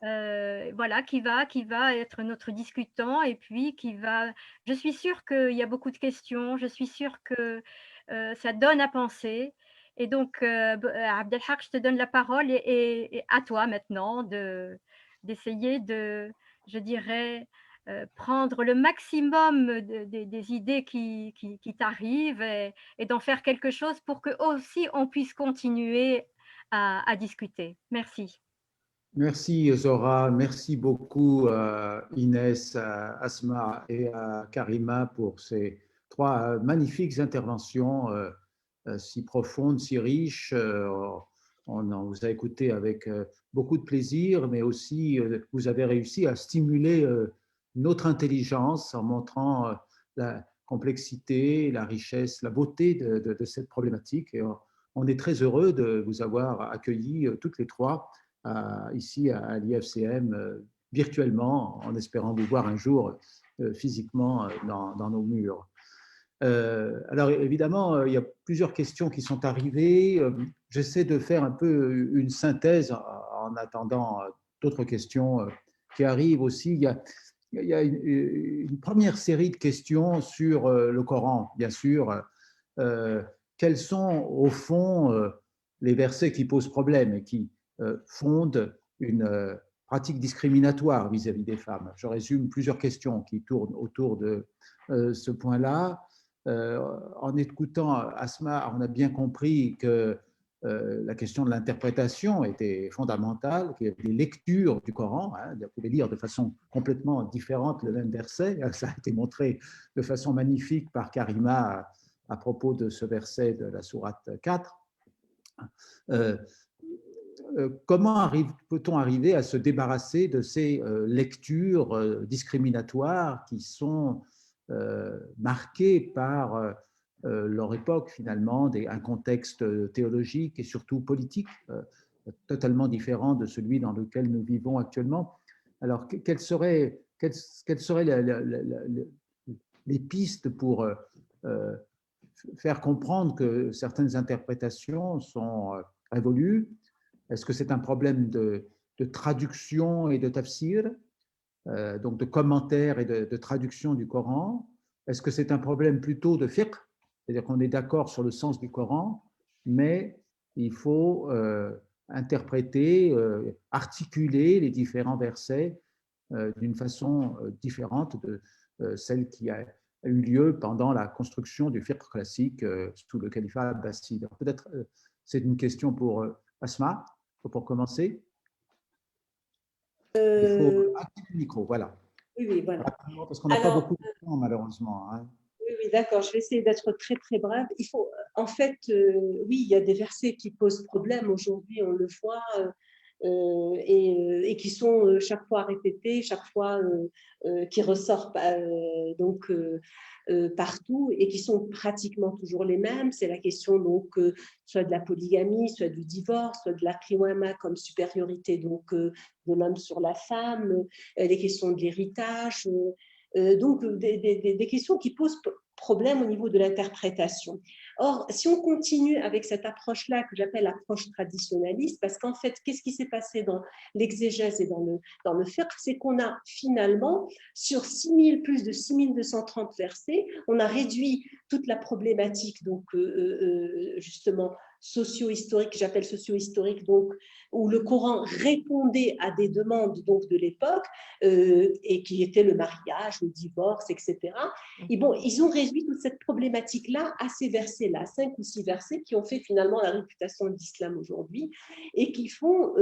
voilà, qui va être notre discutant et puis qui va, je suis sûre qu'il y a beaucoup de questions, je suis sûre que ça donne à penser. Et donc, Abdelhak, je te donne la parole et à toi maintenant d'essayer de, je dirais, prendre le maximum des idées qui t'arrivent et d'en faire quelque chose pour que aussi on puisse continuer à discuter. Merci. Merci Zora, merci beaucoup Inès, Asma et Karima pour ces 3 magnifiques interventions si profondes, si riches. On vous a écouté avec beaucoup de plaisir, mais aussi vous avez réussi à stimuler notre intelligence en montrant la complexité, la richesse, la beauté de cette problématique. Et on est très heureux de vous avoir accueillis toutes les 3 ici à l'IFCM virtuellement, en espérant vous voir un jour physiquement dans nos murs. Alors évidemment, il y a plusieurs questions qui sont arrivées. J'essaie de faire un peu une synthèse en attendant d'autres questions qui arrivent aussi. Il y a une première série de questions sur le Coran, bien sûr. Quels sont au fond les versets qui posent problème et qui fondent une pratique discriminatoire vis-à-vis des femmes? Je résume plusieurs questions qui tournent autour de ce point-là. En écoutant Asma, on a bien compris que la question de l'interprétation était fondamentale, qu'il y avait des lectures du Coran, hein, on pouvait lire de façon complètement différente le même verset. Ça a été montré de façon magnifique par Karima à propos de ce verset de la sourate 4. Comment peut-on arriver à se débarrasser de ces lectures discriminatoires qui sont marquées par leur époque, finalement, un contexte théologique et surtout politique totalement différent de celui dans lequel nous vivons actuellement? Alors, quelles seraient les pistes pour faire comprendre que certaines interprétations sont révolues? Est-ce que c'est un problème de traduction et de tafsir, donc de commentaires et de traduction du Coran? Est-ce que c'est un problème plutôt de fiqh, c'est-à-dire qu'on est d'accord sur le sens du Coran, mais il faut interpréter, articuler les différents versets d'une façon différente de celle qui a eu lieu pendant la construction du fiqh classique sous le califat abbasside? Peut-être c'est une question pour Asma, pour commencer. Il faut activer le micro, voilà. Oui, voilà. Parce qu'on n'a pas beaucoup de temps, malheureusement. Hein. Oui, d'accord, je vais essayer d'être très, très brève. Il faut, en fait, oui, il y a des versets qui posent problème aujourd'hui, on le voit, et qui sont chaque fois répétés, chaque fois qui ressortent donc partout et qui sont pratiquement toujours les mêmes. C'est la question donc soit de la polygamie, soit du divorce, soit de la qiwama comme supériorité donc de l'homme sur la femme, les questions de l'héritage. Donc des questions qui posent problème au niveau de l'interprétation. Or, si on continue avec cette approche-là que j'appelle l'approche traditionnaliste, parce qu'en fait, qu'est-ce qui s'est passé dans l'exégèse et dans le fiqh, c'est qu'on a finalement, sur plus de 6230 versets, on a réduit toute la problématique, donc justement, socio-historique, j'appelle socio-historique, donc où le Coran répondait à des demandes donc de l'époque et qui étaient le mariage, le divorce, etc. Et bon, ils ont réduit toute cette problématique-là à ces versets-là, 5 ou 6 versets qui ont fait finalement la réputation de l'islam aujourd'hui et qui font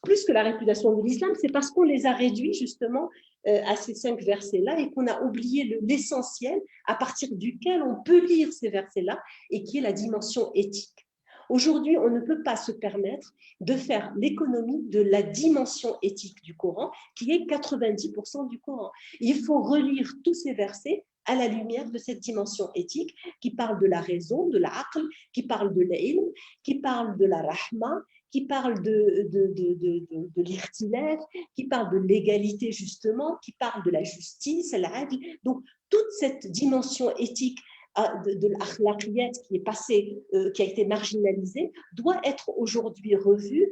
plus que la réputation de l'islam, c'est parce qu'on les a réduits justement à ces 5 versets-là et qu'on a oublié l'essentiel à partir duquel on peut lire ces versets-là et qui est la dimension éthique. Aujourd'hui, on ne peut pas se permettre de faire l'économie de la dimension éthique du Coran, qui est 90% du Coran. Il faut relire tous ces versets à la lumière de cette dimension éthique qui parle de la raison, de l'aql, qui parle de l'ilm, qui parle de la rahma, qui parle de l'irtilaf, qui parle de l'égalité justement, qui parle de la justice, l'adl. Donc, toute cette dimension éthique de l'akhlaqiyat qui est passée, qui a été marginalisée, doit être aujourd'hui revue.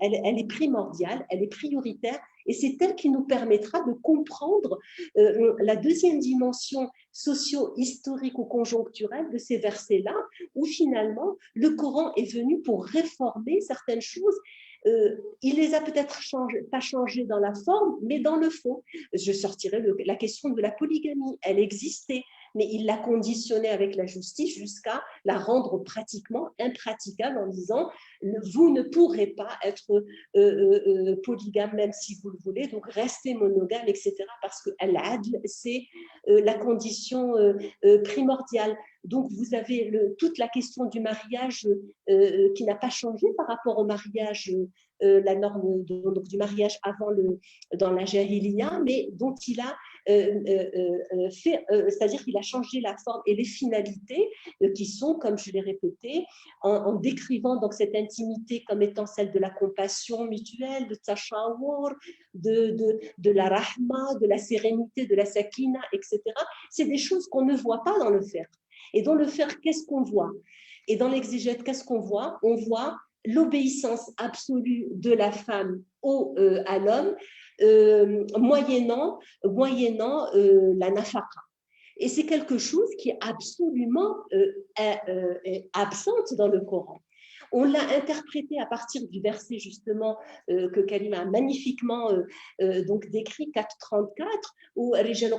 Elle est primordiale, elle est prioritaire, et c'est elle qui nous permettra de comprendre la deuxième dimension socio-historique ou conjoncturelle de ces versets-là, où finalement le Coran est venu pour réformer certaines choses. Il les a peut-être pas changées dans la forme, mais dans le fond. Je sortirai la question de la polygamie. Elle existait, mais il l'a conditionnée avec la justice jusqu'à la rendre pratiquement impraticable en disant vous ne pourrez pas être polygame même si vous le voulez, donc restez monogame, etc. Parce que l'adl, c'est la condition primordiale. Donc vous avez toute la question du mariage qui n'a pas changé par rapport au mariage, la norme donc, du mariage avant dans la jahiliya, mais dont il a c'est-à-dire qu'il a changé la forme et les finalités qui sont, comme je l'ai répété, en décrivant donc cette intimité comme étant celle de la compassion mutuelle, de tashawur, de la rahma, de la sérénité, de la sakina, etc. C'est des choses qu'on ne voit pas dans le fiqh. Et dans le fiqh, qu'est-ce qu'on voit? Et dans l'exégèse, qu'est-ce qu'on voit? On voit l'obéissance absolue de la femme à l'homme, moyennant la nafaqa. Et c'est quelque chose qui est absolument absente dans le Coran. On l'a interprété à partir du verset justement que Karima a magnifiquement donc décrit, 4.34, où etc.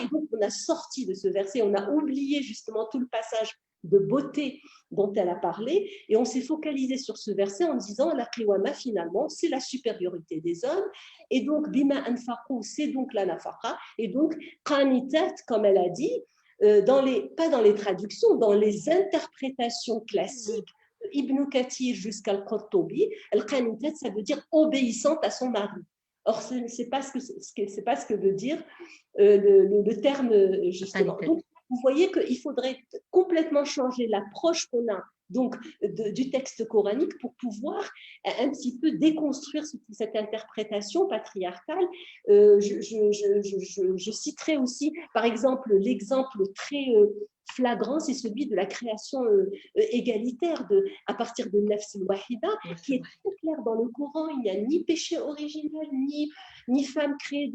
Et donc on a sorti de ce verset, on a oublié justement tout le passage de beauté dont elle a parlé, et on s'est focalisé sur ce verset en disant la qiwama finalement c'est la supériorité des hommes, et donc bima anfaqu c'est donc la nafaqa, et donc qanitat comme elle a dit, pas dans les traductions, dans les interprétations classiques, Ibn Kathir jusqu'à Al-Qurtubi, al-qanitat ça veut dire obéissante à son mari. Or ce n'est pas ce que veut dire le terme justement. Donc, vous voyez qu'il faudrait complètement changer l'approche qu'on a donc, du texte coranique pour pouvoir un petit peu déconstruire cette interprétation patriarcale. Je citerai aussi, par exemple, l'exemple très flagrant, c'est celui de la création égalitaire à partir de Nafs al-Wahida, qui est très clair dans le Coran. Il n'y a ni péché originel, ni femme créée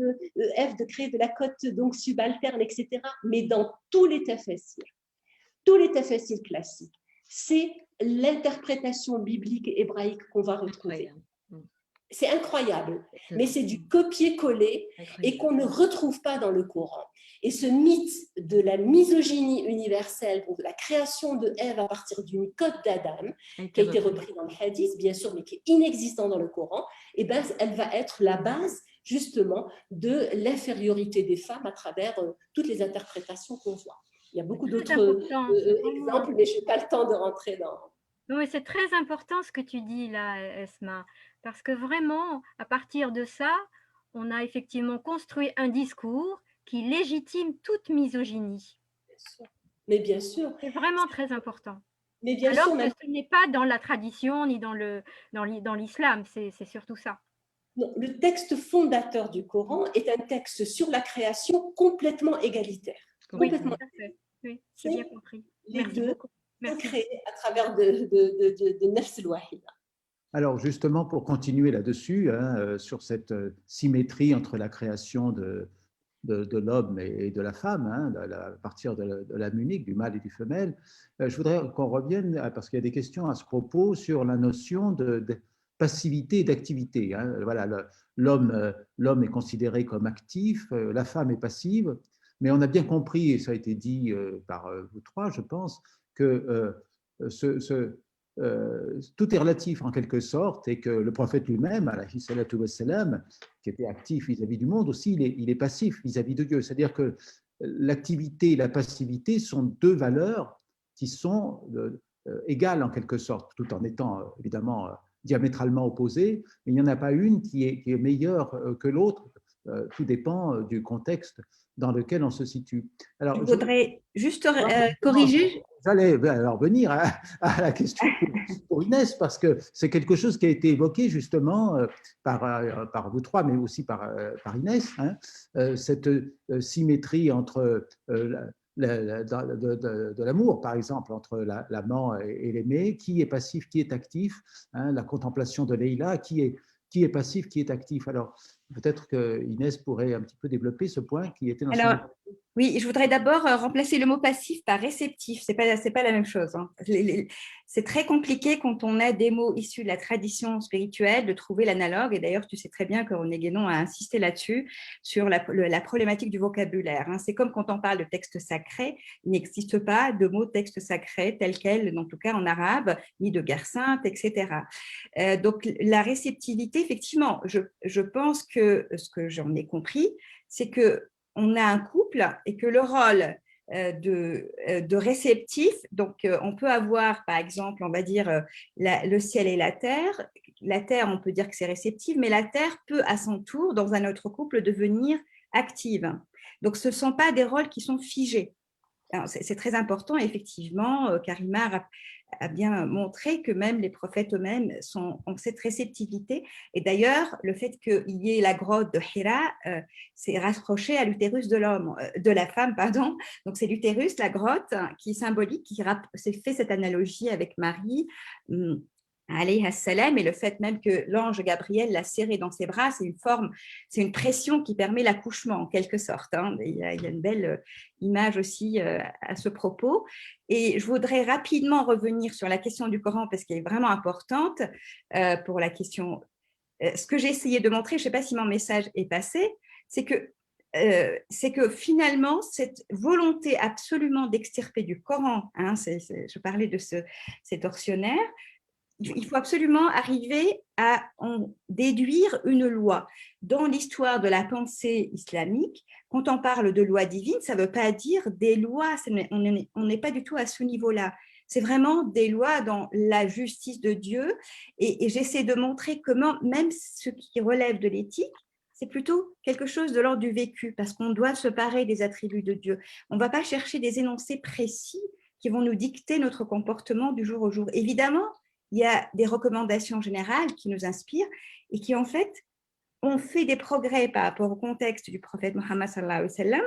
Ève de créer de la cote donc subalterne, etc. Mais dans tous les tafassirs classiques, c'est l'interprétation biblique et hébraïque qu'on va retrouver. C'est incroyable, mais c'est du copier-coller et qu'on ne retrouve pas dans le Coran. Et ce mythe de la misogynie universelle, de la création de Ève à partir d'une côte d'Adam, qui a été repris dans le hadith, bien sûr, mais qui est inexistant dans le Coran, et ben, elle va être la base justement de l'infériorité des femmes à travers toutes les interprétations qu'on voit. Il y a beaucoup d'autres exemples, mais je n'ai pas le temps de rentrer dans… Non, mais c'est très important ce que tu dis là, Esma, parce que vraiment, à partir de ça, on a effectivement construit un discours qui légitime toute misogynie. Bien sûr. Mais bien sûr. C'est vraiment très important. Mais bien Alors sûr, que ce n'est pas dans la tradition ni dans l'islam, c'est surtout ça. Non, le texte fondateur du Coran est un texte sur la création complètement égalitaire. Oui, complètement. tout à fait. Oui, j'ai bien compris. Les Merci deux beaucoup. sont créés à travers de Nafs al-Wahida. Alors justement, pour continuer là-dessus, sur cette symétrie entre la création de l'homme et de la femme, à partir de l'âme unique, du mâle et du femelle, je voudrais qu'on revienne, parce qu'il y a des questions à ce propos, sur la notion de passivité et d'activité. Voilà, l'homme est considéré comme actif, la femme est passive, mais on a bien compris, et ça a été dit par vous trois, je pense, que tout est relatif en quelque sorte, et que le prophète lui-même, alayhi salatu wassalam, qui était actif vis-à-vis du monde, aussi il est passif vis-à-vis de Dieu. C'est-à-dire que l'activité et la passivité sont deux valeurs qui sont égales en quelque sorte, tout en étant évidemment diamétralement opposées, mais il n'y en a pas une qui est meilleure que l'autre. Tout dépend du contexte dans lequel on se situe. Alors, je voudrais juste corriger. J'allais alors venir à la question pour Inès, parce que c'est quelque chose qui a été évoqué justement par vous trois, mais aussi par Inès, cette symétrie entre de l'amour, par exemple, entre l'amant et l'aimé, qui est passif, qui est actif, la contemplation de Leïla, qui est passif, qui est actif. Alors, peut-être que Inès pourrait un petit peu développer ce point qui était dans son… Oui, je voudrais d'abord remplacer le mot passif par réceptif. C'est pas la même chose. C'est très compliqué quand on a des mots issus de la tradition spirituelle de trouver l'analogue. Et d'ailleurs, tu sais très bien que René Guénon a insisté là-dessus, sur la problématique du vocabulaire. C'est comme quand on parle de texte sacré, il n'existe pas de mot texte sacré tel quel, en tout cas en arabe, ni de guerre sainte, etc. Donc, la réceptivité, effectivement, je pense que ce que j'en ai compris, c'est que on a un couple et que le rôle de réceptifs. Donc, on peut avoir, par exemple, on va dire le ciel et la terre. La terre, on peut dire que c'est réceptive, mais la terre peut à son tour, dans un autre couple, devenir active. Donc, ce ne sont pas des rôles qui sont figés. C'est très important, effectivement. Karima a bien montré que même les prophètes eux-mêmes ont cette réceptivité. Et d'ailleurs, le fait qu'il y ait la grotte de Hira, c'est rapproché à l'utérus de l'homme, de la femme, pardon. Donc c'est l'utérus, la grotte, qui est symbolique, qui fait cette analogie avec Marie, alayhi salam, et le fait même que l'ange Gabriel l'a serré dans ses bras, c'est une pression qui permet l'accouchement en quelque sorte. Hein. Il y a une belle image aussi à ce propos. Et je voudrais rapidement revenir sur la question du Coran parce qu'elle est vraiment importante pour la question. Ce que j'ai essayé de montrer, je ne sais pas si mon message est passé, c'est que finalement, cette volonté absolument d'extirper du Coran, hein, je parlais de cet tortionnaire, il faut absolument arriver à en déduire une loi. Dans l'histoire de la pensée islamique, quand on parle de loi divine, ça ne veut pas dire des lois, on n'est pas du tout à ce niveau-là. C'est vraiment des lois dans la justice de Dieu. Et j'essaie de montrer comment, même ce qui relève de l'éthique, c'est plutôt quelque chose de l'ordre du vécu, parce qu'on doit se parer des attributs de Dieu. On ne va pas chercher des énoncés précis qui vont nous dicter notre comportement du jour au jour. Évidemment, il y a des recommandations générales qui nous inspirent et qui, en fait, ont fait des progrès par rapport au contexte du prophète Mohammed sallallahu alayhi wa sallam.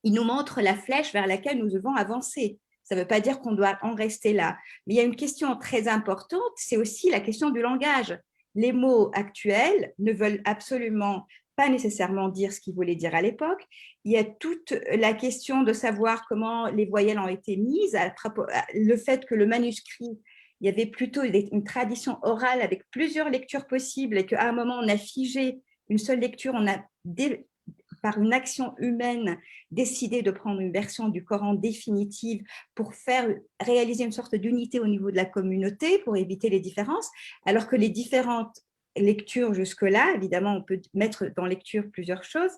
Il nous montre la flèche vers laquelle nous devons avancer. Ça ne veut pas dire qu'on doit en rester là. Mais il y a une question très importante, c'est aussi la question du langage. Les mots actuels ne veulent absolument pas nécessairement dire ce qu'ils voulaient dire à l'époque. Il y a toute la question de savoir comment les voyelles ont été mises, le fait que le manuscrit, il y avait plutôt une tradition orale avec plusieurs lectures possibles et qu'à un moment, on a figé une seule lecture, on a, par une action humaine, décidé de prendre une version du Coran définitive pour réaliser une sorte d'unité au niveau de la communauté, pour éviter les différences, alors que les différentes lectures jusque-là, évidemment, on peut mettre dans lecture plusieurs choses,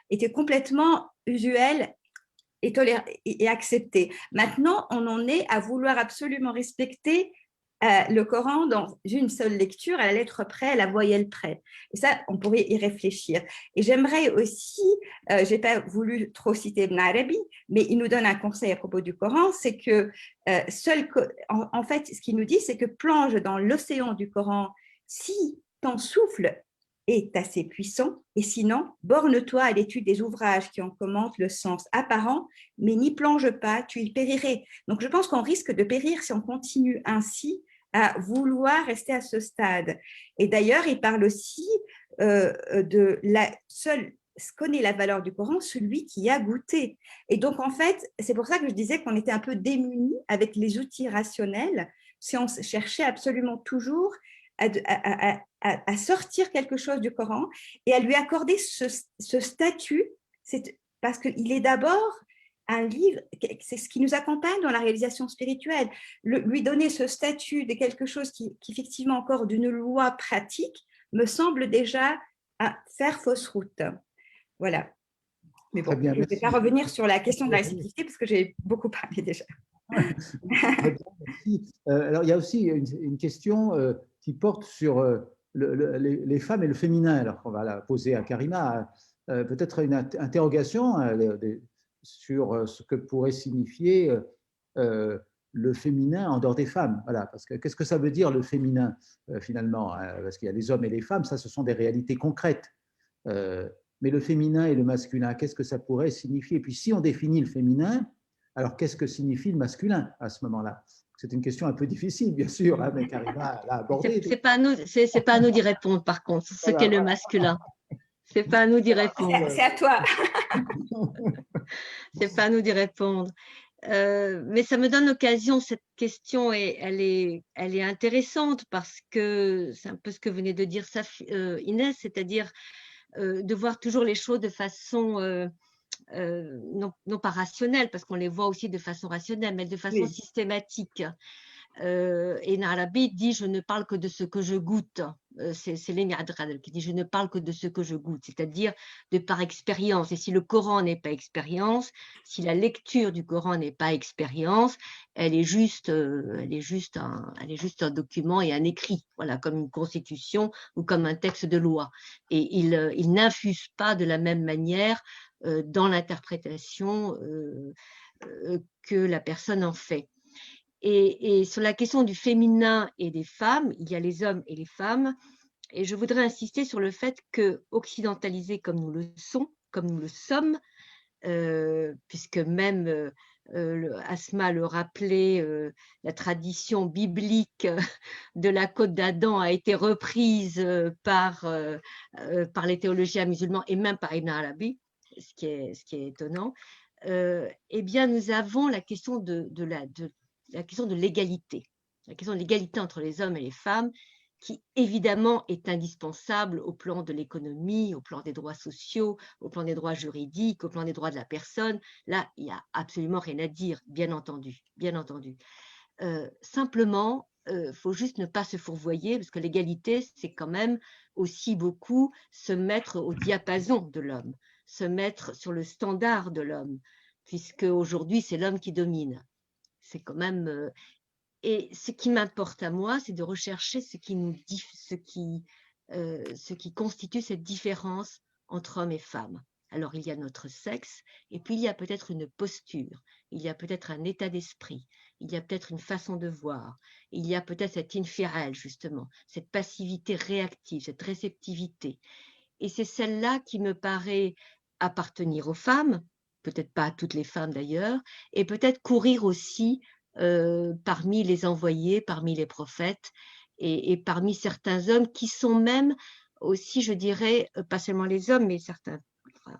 étaient complètement usuelles et acceptées. Maintenant, on en est à vouloir absolument respecter le Coran dans une seule lecture, à la lettre près, à la voyelle près. Et ça, on pourrait y réfléchir. Et j'aimerais aussi, je n'ai pas voulu trop citer Ibn Arabi, mais il nous donne un conseil à propos du Coran, c'est que en fait, ce qu'il nous dit, c'est que plonge dans l'océan du Coran si ton souffle est assez puissant, et sinon, borne-toi à l'étude des ouvrages qui en commentent le sens apparent, mais n'y plonge pas, tu y périrais. Donc, je pense qu'on risque de périr si on continue ainsi à vouloir rester à ce stade. Et d'ailleurs, il parle aussi de ce connaît la valeur du Coran, celui qui a goûté. Et donc, en fait, c'est pour ça que je disais qu'on était un peu démunis avec les outils rationnels, si on cherchait absolument toujours à sortir quelque chose du Coran et à lui accorder ce statut, parce qu'il est d'abord un livre, c'est ce qui nous accompagne dans la réalisation spirituelle. Lui donner ce statut de quelque chose qui effectivement encore d'une loi pratique me semble déjà faire fausse route. Voilà. Mais bon, je ne vais pas revenir sur la question de la réciprocité parce que j'ai beaucoup parlé déjà. Alors, il y a aussi une question qui porte sur les femmes et le féminin. Alors, on va la poser à Karima. Peut-être une interrogation sur ce que pourrait signifier le féminin en dehors des femmes. Voilà, parce que qu'est-ce que ça veut dire le féminin finalement, parce qu'il y a les hommes et les femmes, ça, ce sont des réalités concrètes. Mais le féminin et le masculin, qu'est-ce que ça pourrait signifier? Et puis, si on définit le féminin, alors qu'est-ce que signifie le masculin à ce moment-là? C'est une question un peu difficile, bien sûr, hein, mais Karima l'a abordée. C'est pas à nous d'y répondre, par contre, ce qu'est le masculin. C'est pas à nous d'y répondre. C'est à toi. C'est pas à nous d'y répondre. Mais ça me donne l'occasion, cette question, elle est intéressante parce que c'est un peu ce que venait de dire Inès, c'est-à-dire de voir toujours les choses de façon non pas rationnelle, parce qu'on les voit aussi de façon rationnelle, mais de façon systématique. Et Narabi dit « je ne parle que de ce que je goûte ». c'est Lémi Adradel qui dit « Je ne parle que de ce que je goûte », c'est-à-dire de par expérience. Et si le Coran n'est pas expérience, si la lecture du Coran n'est pas expérience, elle est juste un document et un écrit, voilà, comme une constitution ou comme un texte de loi. Et il n'infuse pas de la même manière dans l'interprétation que la personne en fait. Et sur la question du féminin et des femmes, il y a les hommes et les femmes, et je voudrais insister sur le fait que, occidentalisés comme nous le sommes, puisque même Asma le rappelait, la tradition biblique de la Côte d'Adam a été reprise par les théologiens musulmans et même par Ibn Arabi, ce qui est étonnant. Eh bien, nous avons la question de l'égalité, la question de l'égalité entre les hommes et les femmes, qui évidemment est indispensable au plan de l'économie, au plan des droits sociaux, au plan des droits juridiques, au plan des droits de la personne. Là, il n'y a absolument rien à dire, bien entendu, bien entendu. Simplement, faut juste ne pas se fourvoyer, parce que l'égalité, c'est quand même aussi beaucoup se mettre au diapason de l'homme, se mettre sur le standard de l'homme, puisque aujourd'hui, c'est l'homme qui domine. C'est quand même... et ce qui m'importe à moi, c'est de rechercher ce qui constitue cette différence entre hommes et femmes. Alors, il y a notre sexe, et puis il y a peut-être une posture, il y a peut-être un état d'esprit, il y a peut-être une façon de voir, il y a peut-être cette infirelle, justement, cette passivité réactive, cette réceptivité. Et c'est celle-là qui me paraît appartenir aux femmes, peut-être pas à toutes les femmes d'ailleurs, et peut-être courir aussi parmi les envoyés, parmi les prophètes, et parmi certains hommes qui sont même aussi, je dirais, pas seulement les hommes, mais certains, enfin,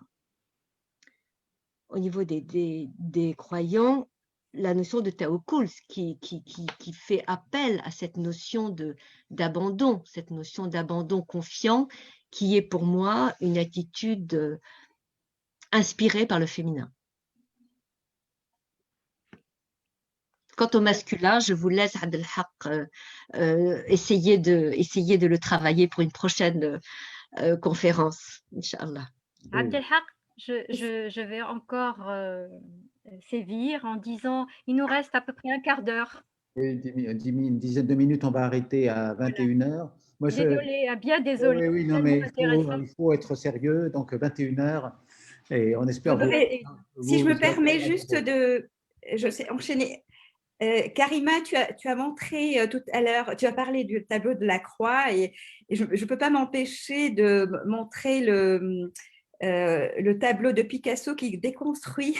au niveau des croyants, la notion de tawakkul qui fait appel à cette notion d'abandon, cette notion d'abandon confiant, qui est pour moi une attitude inspirée par le féminin. Quant au masculin, je vous laisse, Abdelhak, essayer de le travailler pour une prochaine conférence, Inch'Allah. Abdelhak, je vais encore sévir en disant, il nous reste à peu près un quart d'heure. Oui, une dizaine de minutes, on va arrêter à 21h. Moi, désolée, bien désolée. Oui, non, mais il faut être sérieux, donc 21h, et on espère... Si je me permets juste de enchaîner. Karima, tu as montré tout à l'heure, tu as parlé du tableau de la croix, et je ne peux pas m'empêcher de montrer le tableau de Picasso qui déconstruit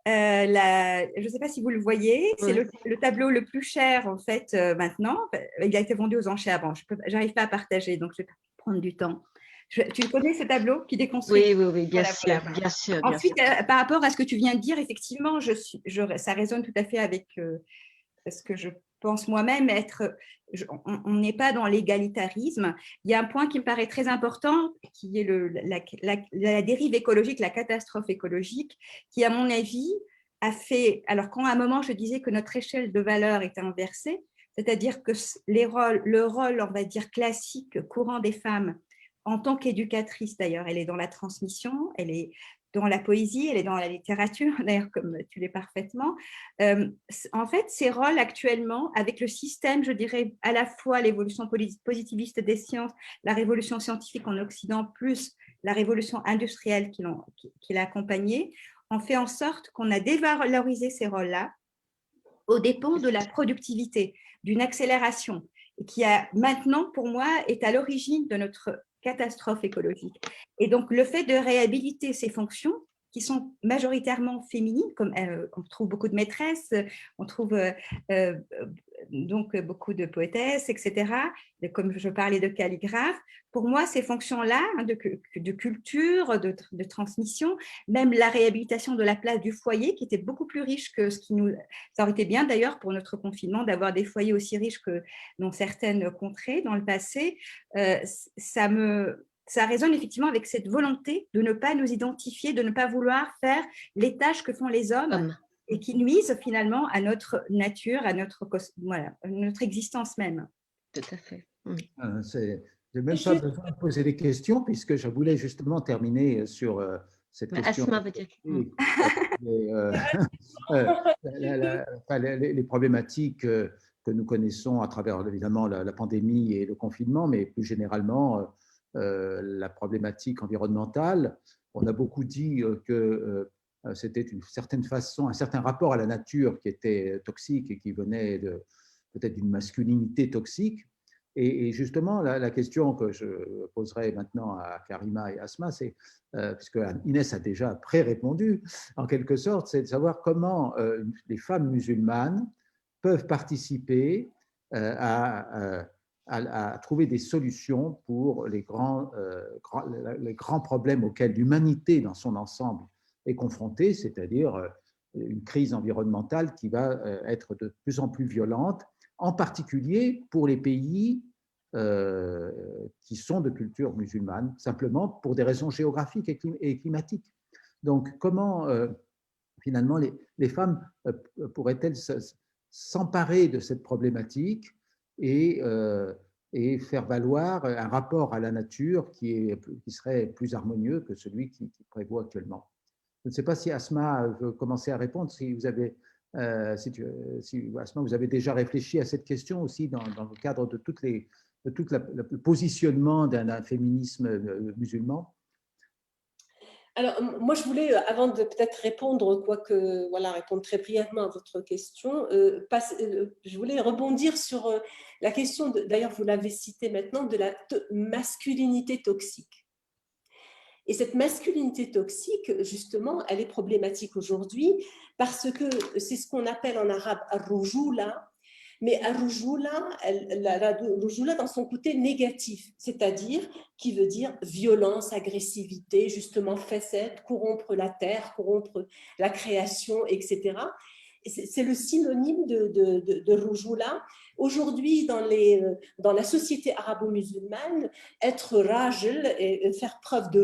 je ne sais pas si vous le voyez, c'est le tableau le plus cher en fait maintenant. Il a été vendu aux enchères. Bon, je n'arrive pas à partager, donc je vais prendre du temps. Tu le connais, ce tableau qui déconstruit? Oui, bien sûr. Ensuite, par rapport à ce que tu viens de dire, effectivement, ça résonne tout à fait avec ce que je pense moi-même. On n'est pas dans l'égalitarisme. Il y a un point qui me paraît très important, qui est la dérive écologique, la catastrophe écologique, qui, à mon avis, a fait… Alors, quand à un moment, je disais que notre échelle de valeur était inversée, c'est-à-dire que le rôle, on va dire, classique, courant des femmes, en tant qu'éducatrice d'ailleurs, elle est dans la transmission, elle est dans la poésie, elle est dans la littérature, d'ailleurs comme tu l'es parfaitement. En fait, ces rôles actuellement, avec le système, je dirais à la fois l'évolution positiviste des sciences, la révolution scientifique en Occident, plus la révolution industrielle qui l'a accompagnée, ont fait en sorte qu'on a dévalorisé ces rôles-là aux dépens de la productivité, d'une accélération, qui a maintenant, pour moi, est à l'origine de notre catastrophe écologique. Et donc, le fait de réhabiliter ces fonctions qui sont majoritairement féminines, comme on trouve beaucoup de maîtresses, on trouve donc beaucoup de poétesses, etc., comme je parlais de calligraphes. Pour moi, ces fonctions-là, de culture, de transmission, même la réhabilitation de la place du foyer, qui était beaucoup plus riche que ce qui nous… Ça aurait été bien d'ailleurs pour notre confinement d'avoir des foyers aussi riches que dans certaines contrées dans le passé. Ça résonne effectivement avec cette volonté de ne pas nous identifier, de ne pas vouloir faire les tâches que font les hommes et qui nuisent finalement à notre nature, à notre existence même. Tout à fait. Je n'ai même pas besoin de poser des questions puisque je voulais justement terminer sur cette question. Asma veut dire. Les problématiques que nous connaissons à travers évidemment la pandémie et le confinement, mais plus généralement la problématique environnementale. On a beaucoup dit que c'était une certaine façon, un certain rapport à la nature qui était toxique et qui venait peut-être d'une masculinité toxique. Et justement, la question que je poserai maintenant à Karima et Asma, c'est, puisque Inès a déjà pré-répondu, en quelque sorte, c'est de savoir comment les femmes musulmanes peuvent participer à trouver des solutions pour les grands problèmes auxquels l'humanité dans son ensemble est confrontée, c'est-à-dire une crise environnementale qui va être de plus en plus violente, en particulier pour les pays qui sont de culture musulmane, simplement pour des raisons géographiques et climatiques. Donc, comment finalement les femmes pourraient-elles s'emparer de cette problématique et faire valoir un rapport à la nature qui serait plus harmonieux que celui qui prévaut actuellement? Je ne sais pas si Asma veut commencer à répondre, si vous avez Asma, vous avez déjà réfléchi à cette question aussi dans le cadre de tout le positionnement d'un féminisme musulman. Alors, moi, je voulais, avant de peut-être répondre, répondre très brièvement à votre question, je voulais rebondir sur la question, d'ailleurs, vous l'avez cité maintenant, de la masculinité toxique. Et cette masculinité toxique, justement, elle est problématique aujourd'hui parce que c'est ce qu'on appelle en arabe ar-rujula, mais ar-rujula, dans son côté négatif, c'est-à-dire qui veut dire violence, agressivité, justement facette, corrompre la terre, corrompre la création, etc. C'est le synonyme de rujula. Aujourd'hui, dans la société arabo-musulmane, être rajel et faire preuve de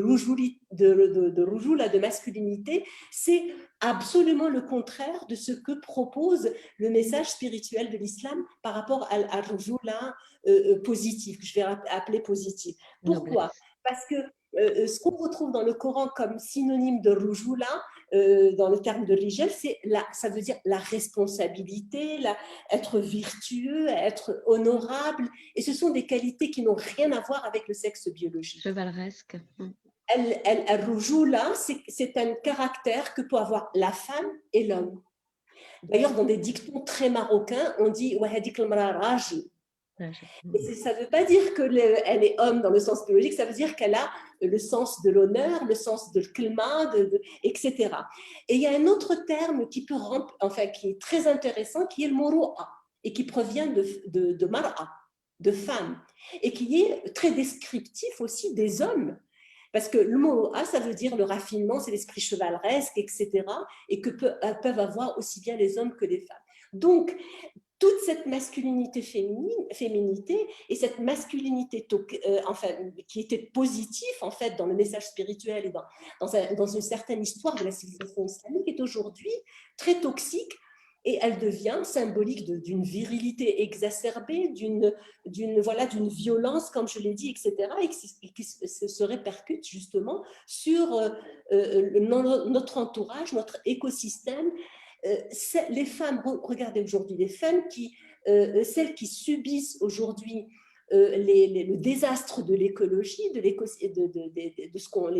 rujula, de masculinité, c'est absolument le contraire de ce que propose le message spirituel de l'islam par rapport à rujula positif, que je vais appeler positif. Pourquoi? Parce que ce qu'on retrouve dans le Coran comme synonyme de rujula, dans le terme de rijal, ça veut dire la responsabilité, être vertueux, être honorable, et ce sont des qualités qui n'ont rien à voir avec le sexe biologique. Chevaleresque. Al-rujula, c'est un caractère que peut avoir la femme et l'homme. D'ailleurs, dans des dictons très marocains, on dit wahadik al-mara rajul. Et ça ne veut pas dire qu'elle est homme dans le sens biologique, ça veut dire qu'elle a le sens de l'honneur, le sens de l'klma, etc. Et il y a un autre terme qui est très intéressant, qui est le moro'a, et qui provient de mar'a, de femme, et qui est très descriptif aussi des hommes. Parce que le moro'a, ça veut dire le raffinement, c'est l'esprit chevaleresque, etc. Et que peuvent avoir aussi bien les hommes que les femmes. Donc, toute cette masculinité féminité et cette masculinité qui était positive en fait dans le message spirituel et dans une certaine histoire de la civilisation islamique est aujourd'hui très toxique et elle devient symbolique d'une virilité exacerbée, d'une violence comme je l'ai dit, etc. et qui se répercute justement sur notre entourage, notre écosystème. Les femmes, regardez aujourd'hui, les femmes celles qui subissent aujourd'hui le désastre de l'écologie, les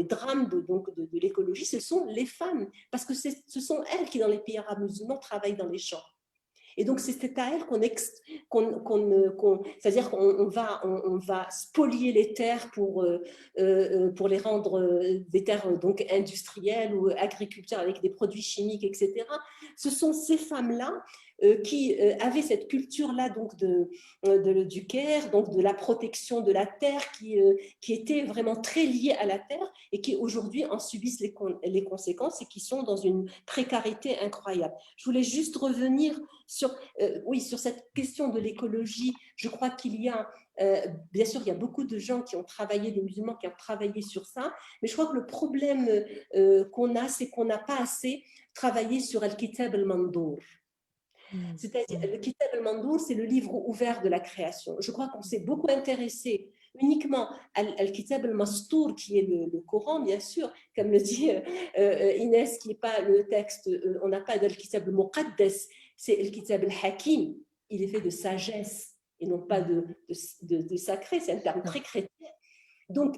drames de l'écologie, ce sont les femmes, parce que ce sont elles qui, dans les pays arabes musulmans, travaillent dans les champs. Et donc, c'est à elles c'est-à-dire qu'on va spolier les terres pour les rendre des terres donc industrielles ou agricultures avec des produits chimiques, etc. Ce sont ces femmes-là qui avaient cette culture-là donc du care, donc de la protection de la terre, qui était vraiment très liée à la terre et qui aujourd'hui en subissent les conséquences et qui sont dans une précarité incroyable. Je voulais juste revenir sur cette question de l'écologie. Je crois qu'il y a, bien sûr, il y a beaucoup de gens qui ont travaillé, des musulmans qui ont travaillé sur ça, mais je crois que le problème qu'on a, c'est qu'on n'a pas assez travaillé sur Al-Kitab al-Mandour. C'est-à-dire, le Kitab al-Mandour, c'est le livre ouvert de la création. Je crois qu'on s'est beaucoup intéressé uniquement à Kitab al-Mastour, qui est le Coran, bien sûr, comme le dit Inès, qui n'est pas le texte, on n'a pas de Kitab al-Muqaddas, c'est le Kitab al-Hakim, il est fait de sagesse et non pas de sacré, c'est un terme très chrétien. Donc,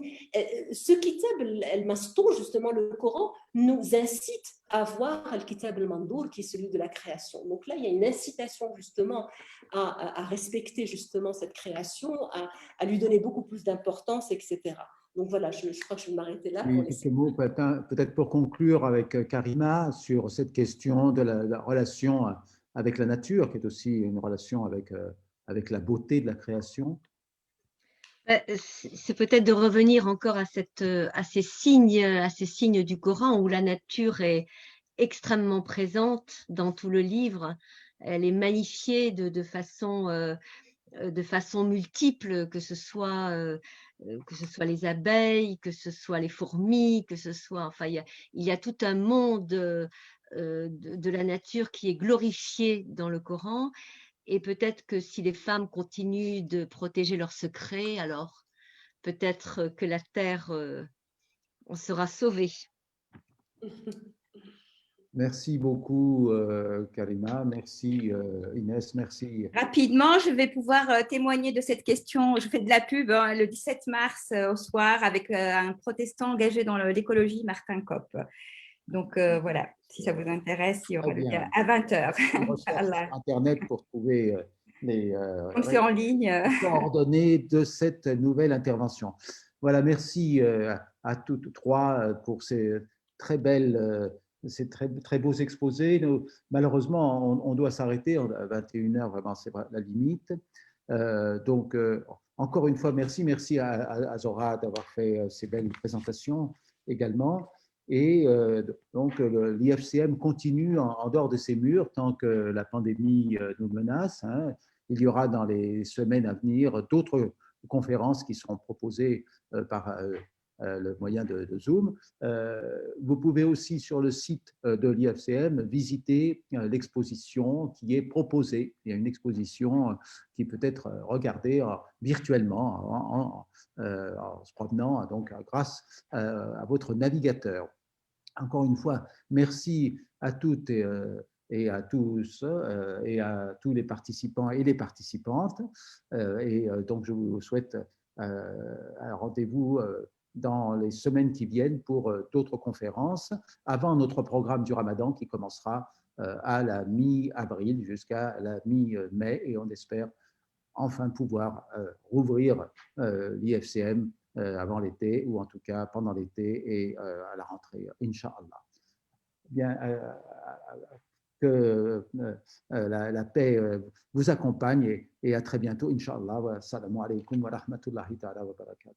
ce Kitab al-Mastour, justement le Coran, nous incite à voir le Kitab al-Mandour, qui est celui de la création. Donc là, il y a une incitation justement à respecter justement cette création, à lui donner beaucoup plus d'importance, etc. Donc voilà, je crois que je vais m'arrêter là. Oui, quelques mots peut-être pour conclure avec Karima sur cette question de la relation avec la nature, qui est aussi une relation avec la beauté de la création. C'est peut-être de revenir encore à ces signes du Coran où la nature est extrêmement présente dans tout le livre. Elle est magnifiée de façon multiple, que ce soit les abeilles, que ce soit les fourmis, que ce soit, enfin, il y a tout un monde de la nature qui est glorifié dans le Coran. Et peut-être que si les femmes continuent de protéger leurs secrets, alors peut-être que la Terre en sera sauvée. Merci beaucoup, Karima. Merci, Inès. Merci. Rapidement, je vais pouvoir témoigner de cette question. Je fais de la pub le 17 mars au soir avec un protestant engagé dans l'écologie, Martin Kopp. Donc voilà, si ça vous intéresse, il y aura le cas à 20h. Internet pour trouver les en ligne. coordonnées de cette nouvelle intervention. Voilà, merci à toutes trois pour ces très belles, ces très beaux exposés. Malheureusement, on doit s'arrêter à 21h, vraiment, c'est la limite. Donc, encore une fois, merci à Zora d'avoir fait ces belles présentations également. Et donc, l'IFCM continue en dehors de ses murs tant que la pandémie nous menace. Hein. Il y aura dans les semaines à venir d'autres conférences qui seront proposées par le moyen de Zoom. Vous pouvez aussi sur le site de l'IFCM visiter l'exposition qui est proposée. Il y a une exposition qui peut être regardée virtuellement en se promenant donc grâce à votre navigateur. Encore une fois, merci à toutes et à tous et à tous les participants et les participantes. Donc, je vous souhaite un rendez-vous dans les semaines qui viennent pour d'autres conférences avant notre programme du Ramadan qui commencera à la mi-avril jusqu'à la mi-mai et on espère enfin pouvoir rouvrir l'IFCM avant l'été ou en tout cas pendant l'été et à la rentrée, Inch'Allah. Bien, que la paix vous accompagne et à très bientôt, Inch'Allah. Assalamu alaikum wa rahmatullahi ta'ala wa barakatuh.